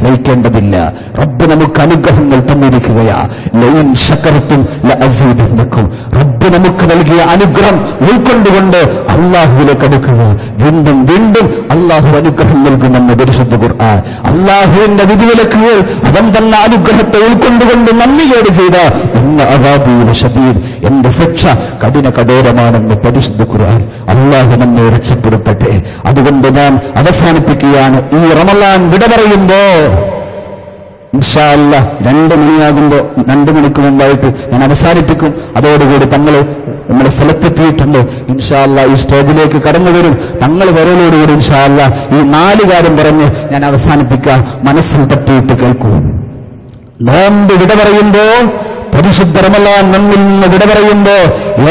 സഹിക്കേണ്ടതില്ല. റബ്ബ് നമുക്ക് അനുഗ്രഹങ്ങൾ തന്നിരിക്കുകയാ. ലഇൻ ശകർതും ലഅസീദന്നകും. റബ്ബ് നമുക്ക് നൽകിയ അനുഗ്രഹം ഉൾക്കൊണ്ടുകൊണ്ട് അല്ലാഹുവിലേക്ക് അടുക്കുക. വീണ്ടും വീണ്ടും അല്ലാഹു അനുഗ്രഹം നൽകുമെന്ന് പരിശുദ്ധ ഖുർആൻ. അല്ലാഹുവിന്റെ വിധിവിലക്കുകൾ അവൻ തന്ന അനുഗ്രഹത്തെ ഉൾക്കൊണ്ടുകൊണ്ട് നന്ദിയോട് ചെയ്ത ഇന്ന അദാബി ലശദീദ്, എന്റെ ശിക്ഷ കഠോരമാണെന്ന് പരിശുദ്ധ ഖുർആൻ. അല്ലാഹു നമ്മെ രക്ഷപ്പെടുത്തട്ടെ. അതുകൊണ്ട് ഞാൻ അവസാനിപ്പിക്കുകയാണ്. ഈ റമളാൻ വിട പറയുമ്പോ ഇൻഷാ അല്ലാഹ് 2 മണിയാകുമ്പോ 2 മണിക്ക് മുമ്പായിട്ട് ഞാൻ അവസാനിപ്പിക്കും. അതോടുകൂടി തങ്ങൾ നമ്മുടെ സ്ഥലത്തെത്തിയിട്ടുണ്ട്. ഇൻഷാ അല്ലാഹ് ഈ സ്റ്റേജിലേക്ക് കടന്നു വരും. തങ്ങൾ വരലോടുകൂടി ഇൻഷാ അല്ലാഹ് ഈ 4 കാര്യം പറഞ്ഞ് ഞാൻ അവസാനിപ്പിക്കാം. മനസ്സിൽ തട്ടിയിട്ട് കേൾക്കൂ. നോമ്പ് വിട പറയുമ്പോ, പരിശുദ്ധ റമളാൻ നമ്മിൽ നിന്ന് വിട പറയുമ്പോ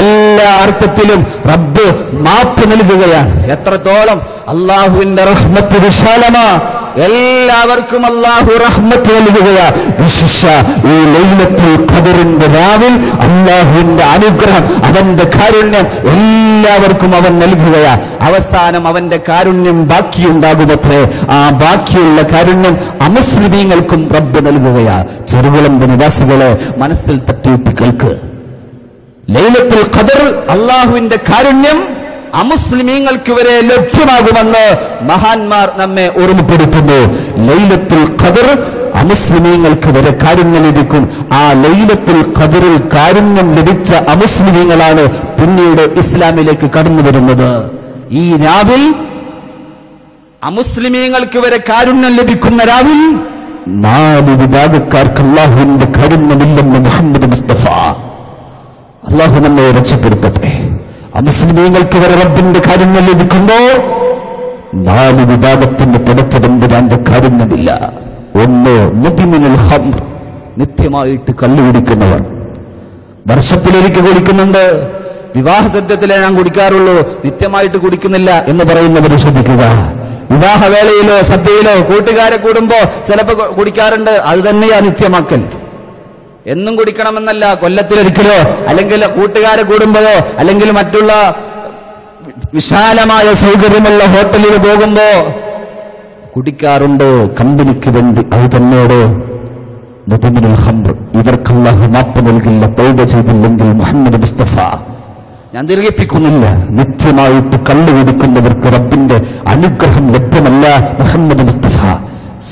എല്ലാ അർത്ഥത്തിലും റബ്ബ് മാപ്പ് നൽകുകയാണ്. എത്രത്തോളം അള്ളാഹുവിന്റെ റഹ്മത്ത് വിശാലമാ. എല്ലാവർക്കും അള്ളാഹു റഹ്മത്ത് നൽകുകയാ. വിശിഷ്ട ഈ ലൈലത്തുൽ ഖദറിന്റെ രാവിൽ അള്ളാഹുവിന്റെ അനുഗ്രഹം, അവന്റെ കാരുണ്യം എല്ലാവർക്കും അവൻ നൽകുകയാ. അവസാനം അവന്റെ കാരുണ്യം ബാക്കിയുണ്ടാകുമത്രേ. ആ ബാക്കിയുള്ള കാരുണ്യം അമുസ്ലിമീങ്ങൾക്കും റബ്ബ് നൽകുകയാ. ചെറുകുളമ്പ് നിവാസികളെ മനസ്സിൽ തട്ടിയിട്ട് കേൾക്ക്. ലൈലത്തുൽ ഖദർ അള്ളാഹുവിന്റെ കാരുണ്യം അമുസ്ലിമീങ്ങൾക്ക് വരെ ലഭ്യമാകുമെന്ന് മഹാന്മാർ നമ്മെ ഓർമ്മപ്പെടുത്തുന്നു. ലൈലത്തുൽ ഖദർ അമുസ്ലിമീങ്ങൾക്ക് വരെ കാരുണ്യം ലഭിക്കും. ആ ലൈലത്തുൽ ഖദറിൽ കാരുണ്യം ലഭിച്ച അമുസ്ലിമീങ്ങളാണ് പിന്നീട് ഇസ്ലാമിലേക്ക് കടന്നു വരുന്നത്. ഈ രാവിൽ അമുസ്ലിമീങ്ങൾക്ക് വരെ കാരുണ്യം ലഭിക്കുന്ന രാവിൽ 4 വിഭാഗക്കാർക്ക് അല്ലാഹുവിന്റെ കാരുണ്യമില്ലെന്ന് മുഹമ്മദ് മുസ്തഫ. അല്ലാഹു നമ്മെ രക്ഷപ്പെടുത്തട്ടെ. അമുസ്ലിമീങ്ങൾക്ക് വരെ റബ്ബിന്റെ കാരുണ്യം ലഭിക്കുമ്പോ 4 വിഭാഗത്തിന്റെ പടച്ചതമ്പുരാന്റെ കാരുണ്യമില്ല. 1, മുദ്മിനുൽ ഖംർ, നിത്യമായിട്ട് കള്ളു കുടിക്കുന്നവർ. വർഷത്തിലൊരിക്കൽ കുടിക്കുന്നുണ്ട്. വിവാഹ സദ്യത്തിലേ ഞാൻ കുടിക്കാറുള്ളൂ, നിത്യമായിട്ട് കുടിക്കുന്നില്ല എന്ന് പറയുന്നവർ ശ്രദ്ധിക്കുക. വിവാഹവേളയിലോ സദ്യയിലോ കൂട്ടുകാരെ കൂടുമ്പോ ചിലപ്പോ കുടിക്കാറുണ്ട്. അത് തന്നെയാ നിത്യമാക്കൽ. എന്നും കുടിക്കണമെന്നല്ല, കൊല്ലത്തിലൊരിക്കലോ അല്ലെങ്കിൽ കൂട്ടുകാരെ കൂടുമ്പോഴോ അല്ലെങ്കിൽ മറ്റുള്ള വിശാലമായ സൗകര്യമുള്ള ഹോട്ടലിൽ പോകുമ്പോ കുടിക്കാറുണ്ട്, കമ്പനിക്ക് വേണ്ടി. അത് തന്നെയോടോ മുദ്മിനുൽ ഖംർ. ഇവർക്ക് അല്ലാഹു മാപ്പ് നൽകില്ല തൗബ ചെയ്തില്ലെങ്കിൽ. മുഹമ്മദ് മുസ്തഫ. ഞാൻ ദീർഘിപ്പിക്കുന്നില്ല. നിത്യമായിട്ട് കള്ളു കുടിക്കുന്നവർക്ക് റബ്ബിന്റെ അനുഗ്രഹം ലഭ്യമല്ല. മുഹമ്മദ് മുസ്തഫ.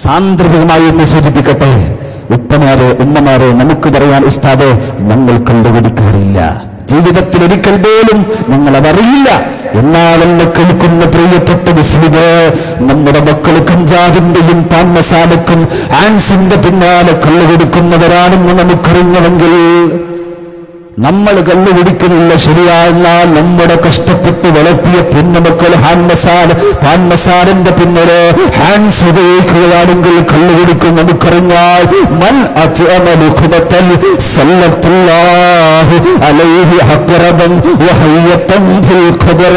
സാന്ദർഭികമായി എന്ന് സൂചിപ്പിക്കട്ടെ, ഉപ്പമാരെ ഉമ്മമാരെ, നമുക്ക് പറയാൻ ഉസ്താദെ, ഞങ്ങൾ കണ്ടുപിടിക്കാറില്ല. ജീവിതത്തിൽ ഒരിക്കൽ പോലും ഞങ്ങൾ അതറിയില്ല. എന്നാലെന്ന് കേൾക്കുന്ന പ്രിയപ്പെട്ട മുസ്ലിമേ, നമ്മുടെ മക്കൾ കഞ്ചാവിന്റെയും പാൻമസാലക്കും ആൻസിന്റെ പിന്നാലെ കള്ളുകുടിക്കുന്നവരാണെന്ന് നമുക്കറിഞ്ഞെങ്കിൽ നമ്മൾ കള്ളുകുടിക്കുന്നില്ല, ശരിയായെന്നാൽ നമ്മുടെ കഷ്ടപ്പെട്ട് വളർത്തിയ പിന്നമക്കൾ പാൻമസാലിന്റെ പിന്നലെ ഹാൻസ് ഉപയോഗിക്കുകയാണെങ്കിൽ കള്ളുകുടിക്കും. നമുക്കറിഞ്ഞാൽ മൻ അത്അമലുഖുബതൽ സല്ലല്ലാഹു അലൈഹി അഖറബൻ വഹയ്യതൻ ഫിൽ ഖദർ.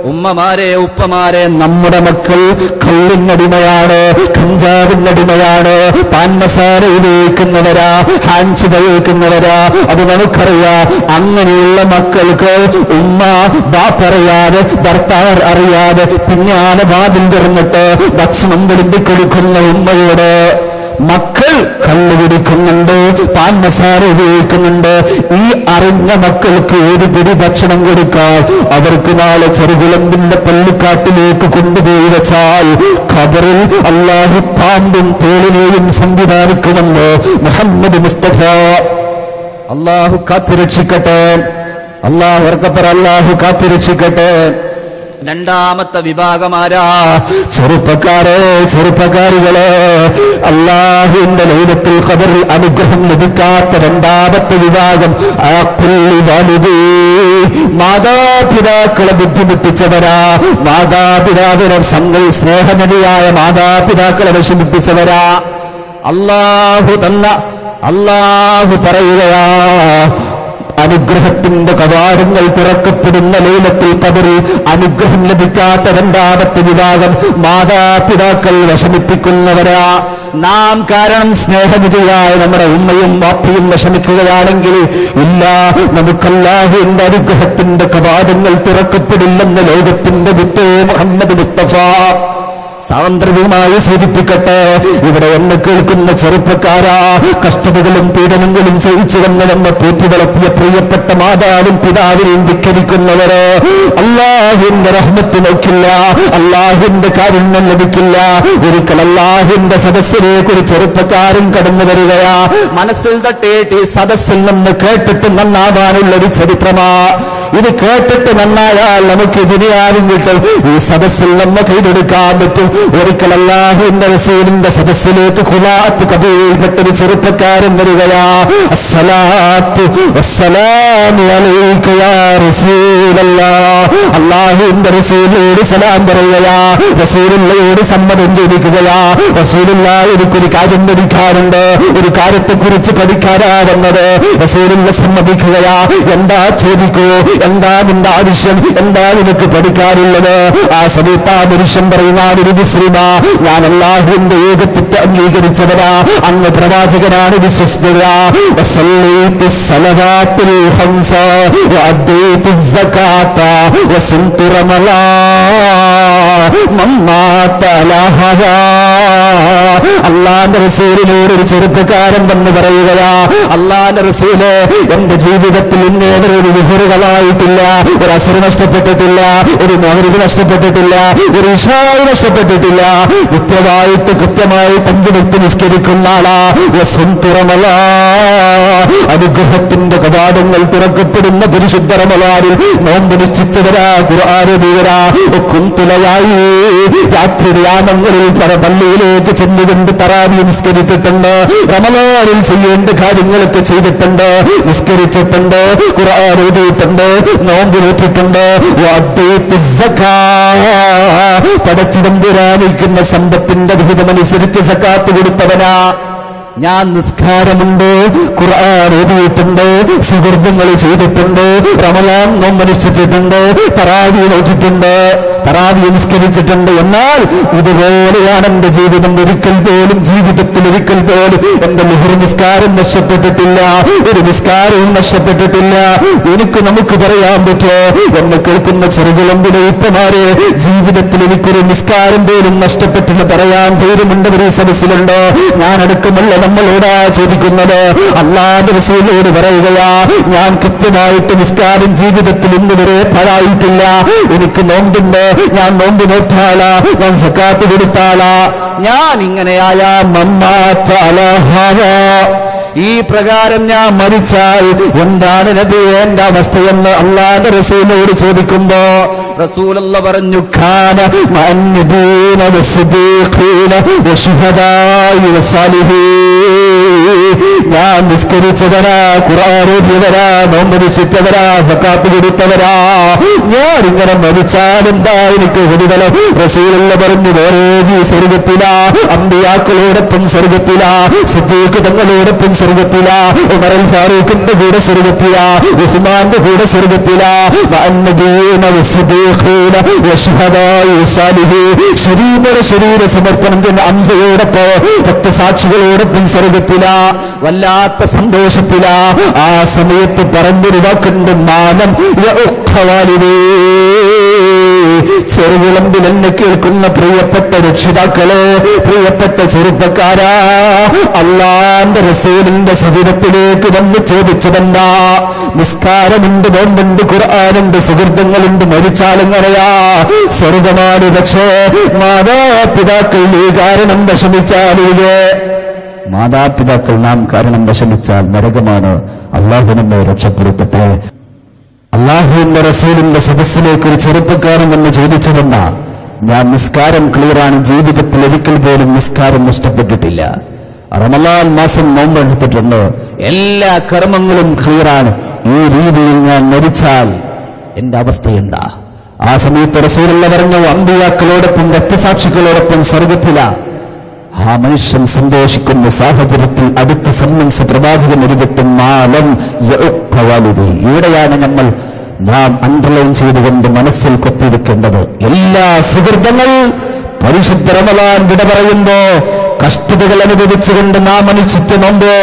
ഉമ്മമാരെ ഉപ്പമാരെ, നമ്മുടെ മക്കൾ കള്ളിനടിമയാണ്, കഞ്ചാവിനടിമയാണ്, പാൻമസാല ഉപയോഗിക്കുന്നവരാ, ഹാൻസ് ഉപയോഗിക്കുന്നവരാ. അത് നമുക്കറിയാം. അങ്ങനെയുള്ള മക്കൾക്ക് ഉമ്മ ബാപ്പറിയാതെ ഭർത്താവ് അറിയാതെ പിന്നാലെ വാതിൽ തുറന്നിട്ട് ഭക്ഷണം വിളമ്പി കൊടുക്കുന്ന ഉമ്മയോട് മക്കൾ കള്ളു കുടിക്കുന്നുണ്ട്, പാൻ മസാല ഉപയോഗിക്കുന്നുണ്ട്. ഈ അറിഞ്ഞ മക്കൾക്ക് ഒരു പിടി ഭക്ഷണം കൊടുക്കാൻ അവർക്ക് നാളെ ചെറുകുളമ്പിന്റെ പള്ളിക്കാട്ടിലേക്ക് കൊണ്ടുപോയി വെച്ചാൽ ഖബറിൽ അല്ലാഹു പാമ്പും തേളിനെയും സംവിധാനിക്കുമെന്ന് മുഹമ്മദ് മുസ്തഫ. അല്ലാഹു കാത്തുരക്ഷിക്കട്ടെ. അല്ലാഹു കാത്തുരക്ഷിക്കട്ടെ. രണ്ടാമത്തെ വിഭാഗമാരാ? ചെറുപ്പക്കാരികളെ, അല്ലാഹുവിന്റെ ലൈലത്തുൽ ഖദറിൽ അനുഗ്രഹം ലഭിക്കാത്ത രണ്ടാമത്തെ വിഭാഗം മാതാപിതാക്കളെ ബുദ്ധിമുട്ടിച്ചവരാ. മാതാപിതാവിനെ സ്നേഹനദിയായ മാതാപിതാക്കളെ വിഷമിപ്പിച്ചവരാ. അല്ലാഹു പറയുകയാ, അനുഗ്രഹത്തിന്റെ കവാടങ്ങൾ തുറക്കപ്പെടുന്ന ലൈലത്തുൽ ഖദറിൽ അനുഗ്രഹം ലഭിക്കാത്ത രണ്ടാമത്തെ വിഭാഗം മാതാപിതാക്കൾ വിഷമിപ്പിക്കുന്നവരാ. നാം കാരണം സ്നേഹനിധിയായ നമ്മുടെ ഉമ്മയും വാപ്പയും വിഷമിക്കുകയാണെങ്കിൽ ഇല്ല, നമുക്കല്ലാഹുവിന്റെ അനുഗ്രഹത്തിന്റെ കവാടങ്ങൾ തുറക്കപ്പെടില്ലെന്ന് ലോകത്തിന്റെ വിത്തേ മുഹമ്മദ് മുസ്തഫ സാന്ദർഭികമായി സൂചിപ്പിക്കട്ടെ. ഇവിടെ എന്ന് കേൾക്കുന്ന ചെറുപ്പക്കാരാ, കഷ്ടതകളും പീഡനങ്ങളും സഹിച്ചു വന്ന് നമ്മെ പോറ്റി വളർത്തിയ പ്രിയപ്പെട്ട മാതാവും പിതാവിനെയും ധിക്കരിക്കുന്നവര് അല്ലാഹുവിന്റെ റഹ്മത്ത് നോക്കില്ല, അല്ലാഹുവിന്റെ കാരുണ്യം ലഭിക്കില്ല. ഒരിക്കൽ അല്ലാഹുവിന്റെ സദസ്സിലേക്ക് ഒരു ചെറുപ്പക്കാരൻ കടന്നു വരികയാ. മനസ്സിൽ തട്ടേറ്റ് ഈ സദസ്സിൽ നിന്ന് കേട്ടിട്ട് നന്നാവാനുള്ളൊരു ചരിത്രമാ ഇത്. കേട്ടിട്ട് നന്നായാൽ നമുക്ക് ഇതിനെയാരും കിട്ടും. ഈ സദസ്സിൽ നമ്മ കൈതെടുക്കാൻ പറ്റും. ഒരിക്കൽ അല്ലാഹുവിന്റെ റസൂലിന്റെ സദസ്സിലേക്ക് ഖുലാഅത്ത് കബീൽപ്പെട്ടൊരു ചെറുപ്പക്കാരൻ വരികയാ. അസ്സലാത്തു വസ്സലാമു അലൈക യാ റസൂലല്ലാഹ്. അല്ലാഹുവിന്റെ റസൂലിനോട് സലാം പറയുകയാ, റസൂലുള്ളയോട് സമ്മതം ചോദിക്കുകയാ. റസൂലുള്ളാഹി എനിക്കൊരു കാര്യം പഠിക്കാറുണ്ട്, ഒരു കാര്യത്തെക്കുറിച്ച് പഠിക്കാനാ വന്നത്. റസൂലുള്ള സമ്മതിക്കുകയാ. എന്താ ചോദിക്കൂ, എന്താ നിന്റെ ആവശ്യം, എന്താ നിനക്ക് പഠിക്കാറുള്ളത്? ആ സമയത്ത് ആ മനുഷ്യൻ പറയുന്ന ഒരു മുസ്ലിമാ, ഞാൻ അല്ലാഹുവിന്റെ ഏകത്വത്തെ അംഗീകരിച്ചവരാ, അങ്ങ് പ്രവാചകനാണ് വിശ്വസിച്ചവരാ. വസല്ലൈതു സ്വലവാത്തുൽ ഖംസ വഅദ്ദൈതു സകാത്ത വസംതു റമളാൻ മമ്മാത ലഹവാ. അല്ലാഹുവിന്റെ റസൂലിനോട് ഒരു ചെറുപ്പക്കാരൻ വന്ന് പറയുകയാ, അല്ലാഹുവിന്റെ റസൂല്, എന്റെ ജീവിതത്തിൽ ഇന്നേവരെ ഒരു വിഹറുകളായിട്ടില്ല, ഒരു അസർ നഷ്ടപ്പെട്ടിട്ടില്ല, ഒരു മഗ്രിബ് നഷ്ടപ്പെട്ടിട്ടില്ല, ഒരു ഇശാഇ നഷ്ടപ്പെട്ടിട്ടില്ല. കൃത്യമായി 5 വക്ത് നിസ്കരിക്കുന്ന ആളാ. വസംതു റമളാൻ, അനുഗ്രഹത്തിന്റെ കവാടങ്ങൾ തുറക്കപ്പെടുന്ന പരിശുദ്ധ റമളാനിൽ നോമ്പ് നിശ്ചിച്ചവരാ, ഖുർആൻ ഓതിയവരാ. കുന്തുലയായി രാത്രി യാമങ്ങളിൽ പള്ളിയിലേക്ക് ചെന്നുകൊണ്ട് തറാവി നിസ്കരിച്ചിട്ടുണ്ട്. റമളാനിൽ ചെയ്യേണ്ട കാര്യങ്ങളൊക്കെ ചെയ്തിട്ടുണ്ട്, നിസ്കരിച്ചിട്ടുണ്ട്, ഖുർആൻ ഓതിയിട്ടുണ്ട്, നോമ്പ് നോറ്റിട്ടുണ്ട്. പടച്ചിടമ്പുരാനിക്കുന്ന സമ്പത്തിന്റെ വിഹിതമനുസരിച്ച് സക്കാത്ത് കൊടുത്തവനാ. ഞാൻ നിസ്കാരമുണ്ട്, ഖുർആൻ ഓതിയിട്ടുണ്ട്, സുഹൃത്തുക്കൾ ചെയ്തിട്ടുണ്ട്, റമളാൻ നോമ്പനുഷ്ഠിച്ചിട്ടുണ്ട്, തറാവി നോറ്റിട്ടുണ്ട്, തറാവി നിസ്കരിച്ചിട്ടുണ്ട്. എന്നാൽ ഇതുപോലെയാണ് എന്റെ ജീവിതം. ജീവിതത്തിൽ ഒരിക്കൽ പോലും എന്റെ മുഹർ നിസ്കാരം നഷ്ടപ്പെട്ടിട്ടില്ല, ഒരു നിസ്കാരവും നഷ്ടപ്പെട്ടിട്ടില്ല. നമുക്ക് പറയാൻ പറ്റോ? എന്നെ കേൾക്കുന്ന ചെറുകുളമ്പിലെ ഇപ്പമാരെ, ജീവിതത്തിൽ എനിക്കൊരു നിസ്കാരം പോലും നഷ്ടപ്പെട്ടില്ല പറയാൻ ധൈര്യമുണ്ടവർ ഈ സദസ്സിലുണ്ടോ? ഞാൻ അടക്കമല്ല നമ്മളോടാ ചോദിക്കുന്നത്. അല്ലാഹുവിന്റെ റസൂലിനോട് പറയുകയാ, ഞാൻ കൃത്യമായിട്ട് നിസ്കാരം ജീവിതത്തിൽ ഇന്നുവരെ പാഴായിട്ടില്ല. എനിക്ക് നോമ്പുണ്ട്, ഞാൻ നോമ്പ് നോറ്റാളാ, ഞാൻ സക്കാത്ത് കൊടുത്താളാ. ഞാൻ ഇങ്ങനെയായ ഈ പ്രകാരം ഞാൻ മരിച്ചാൽ എന്താണ് നബിയേ എന്റെ അവസ്ഥയെന്ന് അല്ലാഹുവിന്റെ റസൂലിനോട് ചോദിക്കുമ്പോ റസൂലുള്ള പറഞ്ഞു, ഖാന മഅന്നബീന വസ്സദീഖീന വശുഹദാഇ വസാലിഹീൻ. ഞാൻ നിസ്കരിച്ചവരാ, ഖുർആൻ ഓതിയവരാ, നോമ്പ് നിശ്ചിച്ചവരാ, സക്കാത്ത് കൊടുത്തവരാ. ഞാൻ ഇങ്ങനെ മരിച്ചാൽ എന്താ എനിക്ക് പ്രതിഫലം? റസൂലുള്ള പറഞ്ഞു, വേറെ സ്വർഗത്തിലാ, അമ്പിയാക്കളോടൊപ്പം സ്വർഗത്തിലാ, സിദ്ദീഖ് തങ്ങളോടൊപ്പം സ്വർഗത്തിലാ, ഉമർ ഫാറൂഖിന്റെ കൂടെ സ്വർഗത്തിലാ, ഉസ്മാന്റെ കൂടെ സ്വർഗത്തിലാ. ശരീര സമർപ്പണം ഹംസയോടൊപ്പം രക്തസാക്ഷികളോടൊപ്പം സ്വർഗത്തിലാ. വല്ലാത്ത സന്തോഷത്തിലാ. ആ സമയത്ത് പറഞ്ഞൊരു വാക്കുണ്ട്, മാനം ചെറുകുളം മുമ്പിൽ എന്നെ കേൾക്കുന്ന പ്രിയപ്പെട്ട രക്ഷിതാക്കളെ, പ്രിയപ്പെട്ട ചെറുപ്പക്കാരാ, അല്ലാഹുവിന്റെ റസൂലിന്റെ സവിധത്തിലേക്ക് വന്ന് ചോദിച്ചതെന്താ? നിസ്കാരമുണ്ട്, നോമ്പുണ്ട്, ഖുർആനുണ്ട്, സുഹൃത്തുക്കളുണ്ട്, മരിച്ചാലെങ്ങനെയാ? സ്വർഗമാണ്. പക്ഷേ മാതാപിതാക്കൾ നീ കാരണം വിഷമിച്ചാലേ, മാതാപിതാക്കൾ നാം കാരണം വിഷമിച്ചാൽ നരകമാണ്. അള്ളാഹു നമ്മെ രക്ഷപ്പെടുത്തട്ടെ. അള്ളാഹുവിന്റെ റസൂലിന്റെ സദസ്സിലേക്ക് ഒരു ചെറുപ്പക്കാരൻ എന്ന് ചോദിച്ചതെന്താ? ഞാൻ നിസ്കാരം ക്ലിയറാണ്, ജീവിതത്തിൽ ഒരിക്കൽ പോലും നിസ്കാരം നഷ്ടപ്പെട്ടിട്ടില്ല, റമളാൻ മാസം നോമ്പെടുത്തിട്ടുണ്ട്, എല്ലാ കർമ്മങ്ങളും ക്ലിയറാണ്, ഈ രീതിയിൽ ഞാൻ മരിച്ചാൽ എന്റെ അവസ്ഥ എന്താ? ആ സമയത്ത് റസൂലുള്ള പറഞ്ഞു, അമ്പിയാക്കളോടൊപ്പം രക്തസാക്ഷികളോടൊപ്പം സ്വർഗത്തിലാ. ആ മനുഷ്യൻ സന്തോഷിക്കുന്ന സാഹചര്യത്തിൽ അടുത്ത സന്മൻസ് പ്രവാചകൻ ഒരുപെട്ടും മാലം യഉഖ്വലിദി. ഇവിടെയാണ് നാം അണ്ടർലൈൻ ചെയ്തുകൊണ്ട് മനസ്സിൽ കൊത്തിവെക്കേണ്ടത്. എല്ലാ സുഹൃത്തുക്കൾ പരിശുദ്ധ റമളാൻ വിട പറയുമ്പോ കഷ്ടതകൾ അനുഭവിച്ചുകൊണ്ട് നാം അനുഷ്ഠിച്ച നോമ്പോ,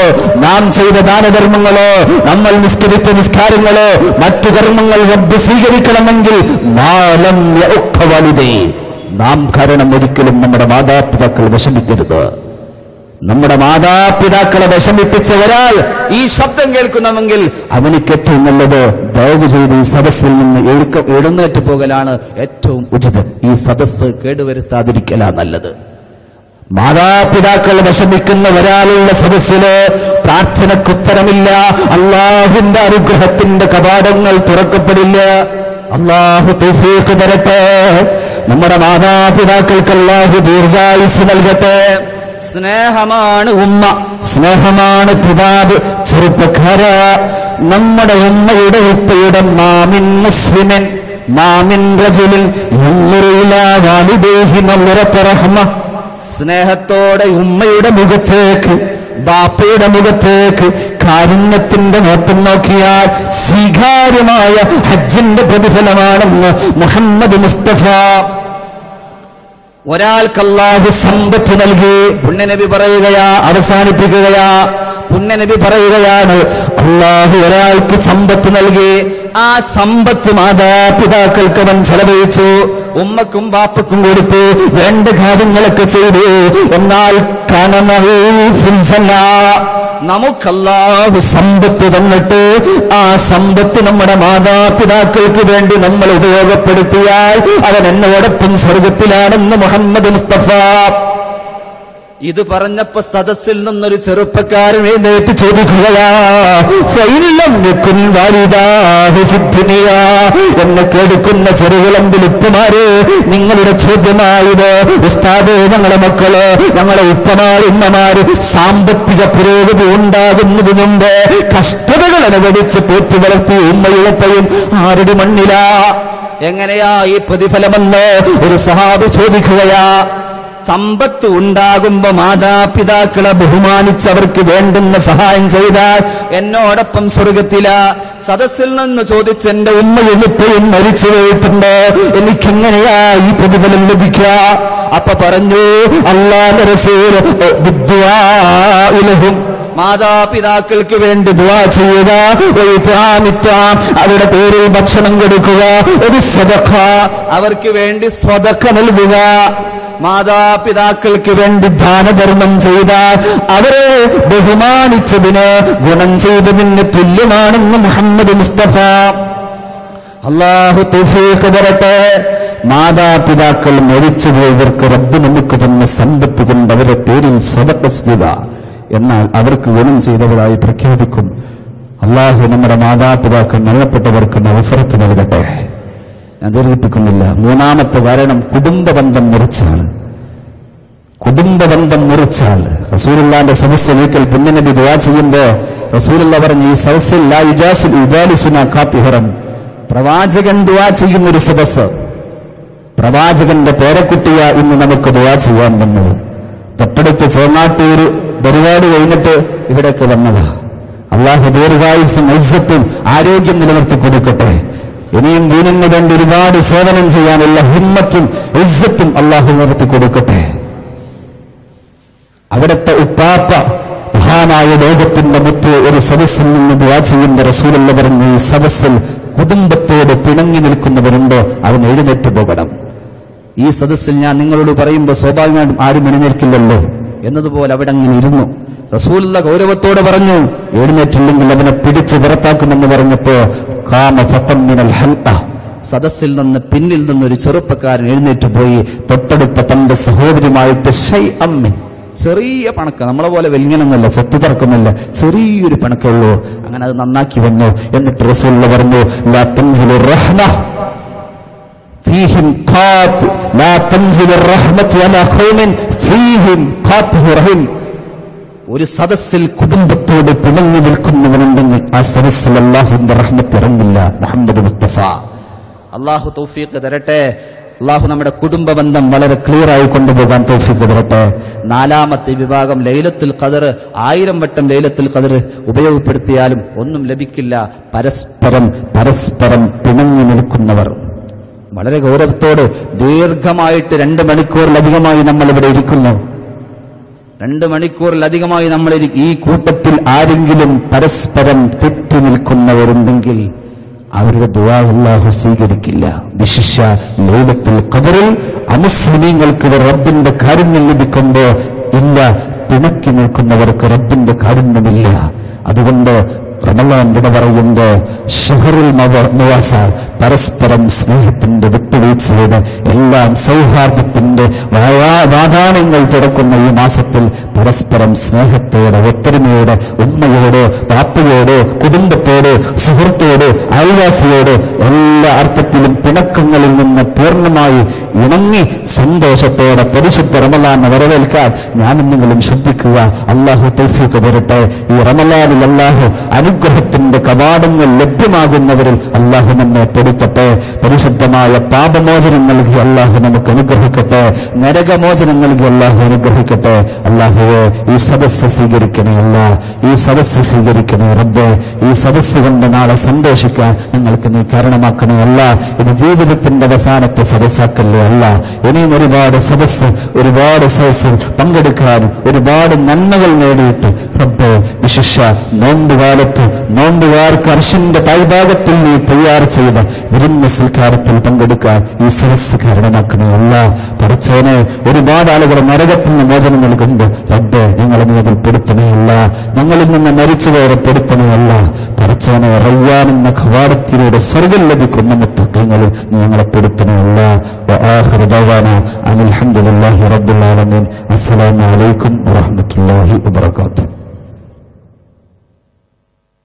നാം ചെയ്ത ദാനധർമ്മങ്ങളോ, നമ്മൾ നിസ്കരിച്ച നിസ്കാരങ്ങളോ, മറ്റു കർമ്മങ്ങൾ റബ്ബ് സ്വീകരിക്കണമെങ്കിൽ മാലം യഉഖ്വലിദി, നാം കാരണം ഒരിക്കലും നമ്മുടെ മാതാപിതാക്കൾ വിഷമിക്കരുത്. നമ്മുടെ മാതാപിതാക്കളെ വിഷമിപ്പിച്ച ഒരാൾ ഈ ശബ്ദം കേൾക്കണമെങ്കിൽ അവനിക്ക് ഏറ്റവും നല്ലത് ദയവ് ചെയ്ത് ഈ സദസ്സിൽ നിന്ന് എഴുന്നേറ്റ് പോകലാണ് ഏറ്റവും ഉചിതം. ഈ സദസ്സ് കേടുവരുത്താതിരിക്കലാ നല്ലത്. മാതാപിതാക്കൾ വിഷമിക്കുന്ന ഒരാളുള്ള സദസ്സില് പ്രാർത്ഥനക്കുത്തരമില്ല, അള്ളാഹുവിന്റെ അനുഗ്രഹത്തിന്റെ കവാടങ്ങൾ തുറക്കപ്പെടില്ല. അള്ളാഹു തൗഫീഖ് തരട്ടെ. നമ്മുടെ മാതാപിതാക്കൾക്ക് അള്ളാഹു ദീർഘായുസ് നൽകട്ടെ. സ്നേഹമാണ് ഉമ്മ, സ്നേഹമാണ് പിതാവ്. ചെറുപ്പക്കാര, നമ്മുടെ ഉമ്മയുടെ ഉപ്പയുടെ മാമിൻ മുസ്ലിമൻ മാമിൻ റജുലിൻ യുൻറുഇലാ വാലിദൈഹി നളറത റഹ്മ. സ്നേഹത്തോടെ ഉമ്മയുടെ മുഖത്തേക്ക്, ബാപ്പയുടെ മുഖത്തേക്ക് കാരുണ്യത്തിന്റെ നോട്ടം നോക്കിയാൽ സ്വീകാര്യമായ ഹജ്ജിന്റെ പ്രതിഫലമാണെന്ന് മുഹമ്മദ് മുസ്തഫ. ഒരാൾക്ക് അല്ലാഹു സമ്പത്ത് നൽകി, പുണ്യനബി പറയുകയാ, അവസാനിപ്പിക്കുകയാ. പുണ്യനബി പറയുകയാണ്, അല്ലാഹു ഒരാൾക്ക് സമ്പത്ത് നൽകി, ആ സമ്പത്ത് മാതാപിതാക്കൾക്ക് അവൻ ചെലവഴിച്ചു, ഉമ്മക്കും ബാപ്പക്കും കൊടുത്തു, വേണ്ട കാര്യങ്ങളൊക്കെ ചെയ്തു. എന്നാൽ നമുക്കല്ലാഹു സമ്പത്ത് തന്നിട്ട് ആ സമ്പത്ത് നമ്മുടെ മാതാപിതാക്കൾക്ക് വേണ്ടി നമ്മൾ ഉപയോഗപ്പെടുത്തിയാൽ അവൻ എന്നോടൊപ്പം സ്വർഗത്തിലാണെന്ന് മുഹമ്മദ് മുസ്തഫ. ഇത് പറഞ്ഞപ്പോ സദസ്സിൽ നിന്നൊരു ചെറുപ്പക്കാരൻ എഴുന്നേറ്റ് ചോദിക്കുകയാ, എന്നെ കേൾക്കുന്ന ചെറുകിളമ്പിൽ ഉപ്പമാര്, നിങ്ങളുടെ ചോദ്യമായത്, ഉസ്താദേ, ഞങ്ങളെ മക്കള്, ഞങ്ങളെ ഉപ്പമാര്, ഉമ്മമാര് സാമ്പത്തിക പുരോഗതി ഉണ്ടാകുന്നതിന് മുമ്പ് കഷ്ടതകൾ അനുഭവിച്ച് പോറ്റി വളർത്തി ഉമ്മയും ഉപ്പയും ആരുടെ മണ്ണിലാ? എങ്ങനെയാ ഈ പ്രതിഫലമെന്ന് ഒരു സഹാബി ചോദിക്കുകയാ. സമ്പത്ത് ഉണ്ടാകുമ്പോ മാതാപിതാക്കളെ ബഹുമാനിച്ച് അവർക്ക് വേണ്ടുന്ന സഹായം ചെയ്താൽ എന്നോടൊപ്പം സ്വർഗത്തില. സദസ്സിൽ നിന്ന് ചോദിച്ച്, എന്റെ ഉമ്മയും ഉപ്പയും മരിച്ചു പോയിട്ടുണ്ട്, എനിക്കെങ്ങനെയാ ഈ പ്രതിഫലം ലഭിക്കുക? അപ്പൊ പറഞ്ഞു, അല്ലാഹുവിന്റെ റസൂൽ ബിദ്ദുആഇലഹും, മാതാപിതാക്കൾക്ക് വേണ്ടി ദുആ ചെയ്യുക, അവരുടെ പേരിൽ ഭക്ഷണം കൊടുക്കുക, ഒരു സദഖ, അവർക്ക് വേണ്ടി സ്വതക്ക നൽകുക. മാതാപിതാക്കൾക്ക് വേണ്ടി ദാനധർമ്മം ചെയ്താൽ അവരെ ബഹുമാനിച്ചതിന്, ഗുണം ചെയ്തതിന് തുല്യമാണെന്ന് മുഹമ്മദ് മുസ്തഫ. അല്ലാഹു തൗഫീഖ് തരട്ടെ. മാതാപിതാക്കൾ മരിച്ചുപോയവർക്ക് റബ്ബ് നമുക്ക് തന്നെ സമ്പത്ത് കൊണ്ട് അവരുടെ പേരിൽ സ്വതക്ക ചെയ്യുക, എന്നാൽ അവർക്ക് ഗുണം ചെയ്തവരായി പ്രഖ്യാപിക്കും. അല്ലാഹു നമ്മുടെ മാതാപിതാക്കൾ മരണപ്പെട്ടവർക്ക് മഗ്ഫിറത്ത് നൽകട്ടെ. ഞാൻ ദീർഘിപ്പിക്കുന്നില്ല. മൂന്നാമത്തെ കാരണം കുടുംബബന്ധം മുറിച്ചാൽ. കുടുംബബന്ധം മുറിച്ചാൽ റസൂലുള്ളാഹിന്റെ സദസ്സ് ഒരിക്കൽ പുണ്യനബി ദുആ ചെയ്യുമ്പോ റസൂലുള്ള പറഞ്ഞു, ഈ സദസ്സിൽ ലാ യുജാലിസുനാ ഖാതിഹറൻ, പ്രവാചകൻ ദുആ ചെയ്യുന്ന ഒരു സദസ്സ്, പ്രവാചകന്റെ പേരക്കുട്ടിയ ഇന്ന് നമുക്ക് ദുആ ചെയ്യാൻ വന്നത്. തൊട്ടടുത്ത് ചേർന്നാട്ടൂർ പരിപാടി കഴിഞ്ഞിട്ട് ഇവിടേക്ക് വന്നതാ. അള്ളാഹു ദീർഘായുസ്സും ഇസ്സത്തും ആരോഗ്യം നിലനിർത്തി കൊടുക്കട്ടെ. ഇനിയും ദീനിന് വേണ്ടി ഒരുപാട് സേവനം ചെയ്യാനുള്ള ഹിമ്മത്തും ഇസ്സത്തും അള്ളാഹു നിലനിർത്തി കൊടുക്കട്ടെ. അവിടുത്തെ ഉപ്പാപ്പ മഹാനായ ലോകത്തിന്റെ മുത്ത് ഒരു സദസ്സിൽ നിന്ന് ദുആ ചെയ്യുന്ന റസൂലുള്ള പറഞ്ഞു, ഈ സദസ്സിൽ കുടുംബത്തോട് പിണങ്ങി നിൽക്കുന്നവരുണ്ടോ അവൻ എഴുന്നേറ്റ് പോകണം. ഈ സദസ്സിൽ ഞാൻ നിങ്ങളോട് പറയുമ്പോൾ സ്വാഭാവികമായിട്ടും ആരും എഴുന്നേൽക്കില്ലല്ലോ എന്നതുപോലെ അവിടെ അങ്ങനെ ഇരുന്നു. റസൂലുള്ള ഗൗരവത്തോടെ പറഞ്ഞു, എഴുന്നേറ്റില്ലെങ്കിൽ അവനെ പിടിച്ച് പുറത്താക്കുമെന്ന് പറഞ്ഞപ്പോ ഖാമ ഫതൻ മിനൽ ഹൽഖ, സദസ്സിൽ നിന്ന് പിന്നിൽ നിന്നൊരു ചെറുപ്പക്കാരൻ എഴുന്നേറ്റ് പോയി തൊട്ടടുത്ത തന്റെ സഹോദരിയുമായിട്ട് ഷൈഅം മിൻ, ചെറിയ പണക്ക, നമ്മളെ പോലെ വലിങ്ങനൊന്നുമല്ല, ചെത്ത് തർക്കമല്ല, ചെറിയൊരു പണക്കുള്ളൂ. അങ്ങനെ അത് നന്നാക്കി വന്നു. എന്നിട്ട് റസൂലുള്ള പറഞ്ഞു, ലാ തൻസിലുർ റഹ്മ ഫീഹിം ഖാത്ത്, ലാ തൻസിലുർ റഹ്മത്തു അലാ ഖൗമിൻ ഫീഹിം ഖാത്തുഹു റഹീം. ഒരു സദസ്സിൽ കുടുംബത്തോട് പിണങ്ങി നിൽക്കുന്നവനുണ്ടെങ്കിൽ ആ സദസ്സിൽ അല്ലാഹുവിന്റെ റഹ്മത്ത് ഇറങ്ങില്ല. മുഹമ്മദ് മുസ്തഫ, അല്ലാഹു തൗഫീഖ് തരട്ടെ. അല്ലാഹു നമ്മുടെ കുടുംബ ബന്ധം വളരെ ക്ലിയർ ആയി കൊണ്ടുപോകാൻ തൗഫീഖ് തരട്ടെ. 4-ാമത്തെ വിഭാഗം ലൈലത്തുൽ ഖദർ, 1000 വട്ടം ലൈലത്തുൽ ഖദർ ഉപയോഗപ്പെടുത്തിയാലും ഒന്നും ലഭിക്കില്ല. പരസ്പരം പിണങ്ങി നിൽക്കുന്നവർ. വളരെ ഗൗരവത്തോട് ദീർഘമായിട്ട് 2 മണിക്കൂറിലധികമായി നമ്മൾ ഇവിടെ ഇരിക്കുന്നു. 2 മണിക്കൂറിലധികമായി നമ്മൾ ഈ കൂട്ടത്തിൽ ആരെങ്കിലും പരസ്പരം തെറ്റി നിൽക്കുന്നവരുണ്ടെങ്കിൽ അവരുടെ ദുആ അല്ലാഹു സ്വീകരിക്കില്ല. വിശിഷ്യ ലൈലത്തുൽ ഖദറിൽ അമുസ്ലിമീങ്ങൾക്ക് റബ്ബിന്റെ കാരുണ്യം ലഭിക്കുമ്പോ ഇല്ല, പിണക്കി നിൽക്കുന്നവർക്ക് റബ്ബിന്റെ കാരുണ്യമില്ല. അതുകൊണ്ട് റമളാൻ വിട പറയുന്നത് ഷഹറുൽ മുവാസ, പരസ്പരം സ്നേഹത്തിന്റെ വിട്ടുവീഴ്ചയുടെ എല്ലാം സൗഹാർദ്ദത്തിന്റെ വാദാനങ്ങൾ തുറക്കുന്ന ഈ മാസത്തിൽ പരസ്പരം സ്നേഹത്തോടെ ഒത്തൊരുമയോടെ ഉമ്മയോട് പാപ്പയോട് കുടുംബത്തോട് സുഹൃത്തോട് അയൽവാസിയോട് എല്ലാ അർത്ഥത്തിലും പിണക്കങ്ങളിൽ നിന്ന് പൂർണ്ണമായി ഇണങ്ങി സന്തോഷത്തോടെ പരിശുദ്ധ റമളാനെ വരവേൽക്കാൻ ഞാനെന്തെങ്കിലും ശ്രദ്ധിക്കുക. അല്ലാഹു തൗഫീഖ് തരട്ടെ. ഈ റമളാനിൽ അല്ലാഹു അനുഗ്രഹത്തിന്റെ കവാടങ്ങൾ ലഭ്യമാകുന്നവരിൽ അല്ലാഹു നമ്മെ പെടുത്തട്ടെ. പരിശുദ്ധമായ പാപമോചനം നൽകി അല്ലാഹു നമുക്ക് അനുഗ്രഹിക്കട്ടെ. നരകമോചനം നൽകി അല്ലാഹു അനുഗ്രഹിക്കട്ടെ. അല്ലാഹുവേ, ഈ സദസ്സ് സ്വീകരിക്കണേ അല്ല, ഈ സദസ്സ് സ്വീകരിക്കണേ റബ്ബേ. ഈ സദസ്സ് കൊണ്ട് നാളെ സന്തോഷിക്കാൻ ഞങ്ങൾക്ക് നീ കാരണമാക്കണേ അല്ല. ഇത് ജീവിതത്തിന്റെ അവസാനത്തെ സദസ്സാക്കല്ലേ അല്ല. ഇനിയും ഒരുപാട് സദസ്സ് പങ്കെടുക്കാനും ഒരുപാട് നന്മകൾ നേടിയിട്ട് റബ്ബേ, വിശിഷ്യ നോമ്പുകാലത്ത് നോമ്പുകാർക്ക് അർശിന്റെ താഴ്ഭാഗത്തിൽ നീ തയ്യാർ ചെയ്ത വിരുന്ന സൽക്കാരത്തിൽ പങ്കെടുക്കാൻ ഈ സദസ്സ് കാരണമാക്കണേ അല്ല. പടച്ചോനെ, ഒരുപാട് ആളുകൾ നരകത്തിൽ നിന്ന് മോചനം നൽകുമ്പോൾ റബ്ബേ, ഞങ്ങളെ നീ അതിൽ പെടുത്തണേ അല്ല. ഞങ്ങളിൽ നിന്ന് മരിച്ചുപോയവരെ പെടുത്തണേ അല്ല. പടച്ചോനെ, റയ്യാൻ എന്ന കവാടത്തിലൂടെ സ്വർഗ്ഗം ലഭിക്കുന്ന മുത്തഖീങ്ങളിൽ നീ ഞങ്ങളെ പെടുത്തണേ അല്ല. വആഖിറു ദഅവാനാ അനിൽ ഹംദുലില്ലാഹി റബ്ബിൽ ആലമീൻ. അസ്സലാമു അലൈക്കും വറഹ്മത്തുള്ളാഹി വബറകാതുഹു.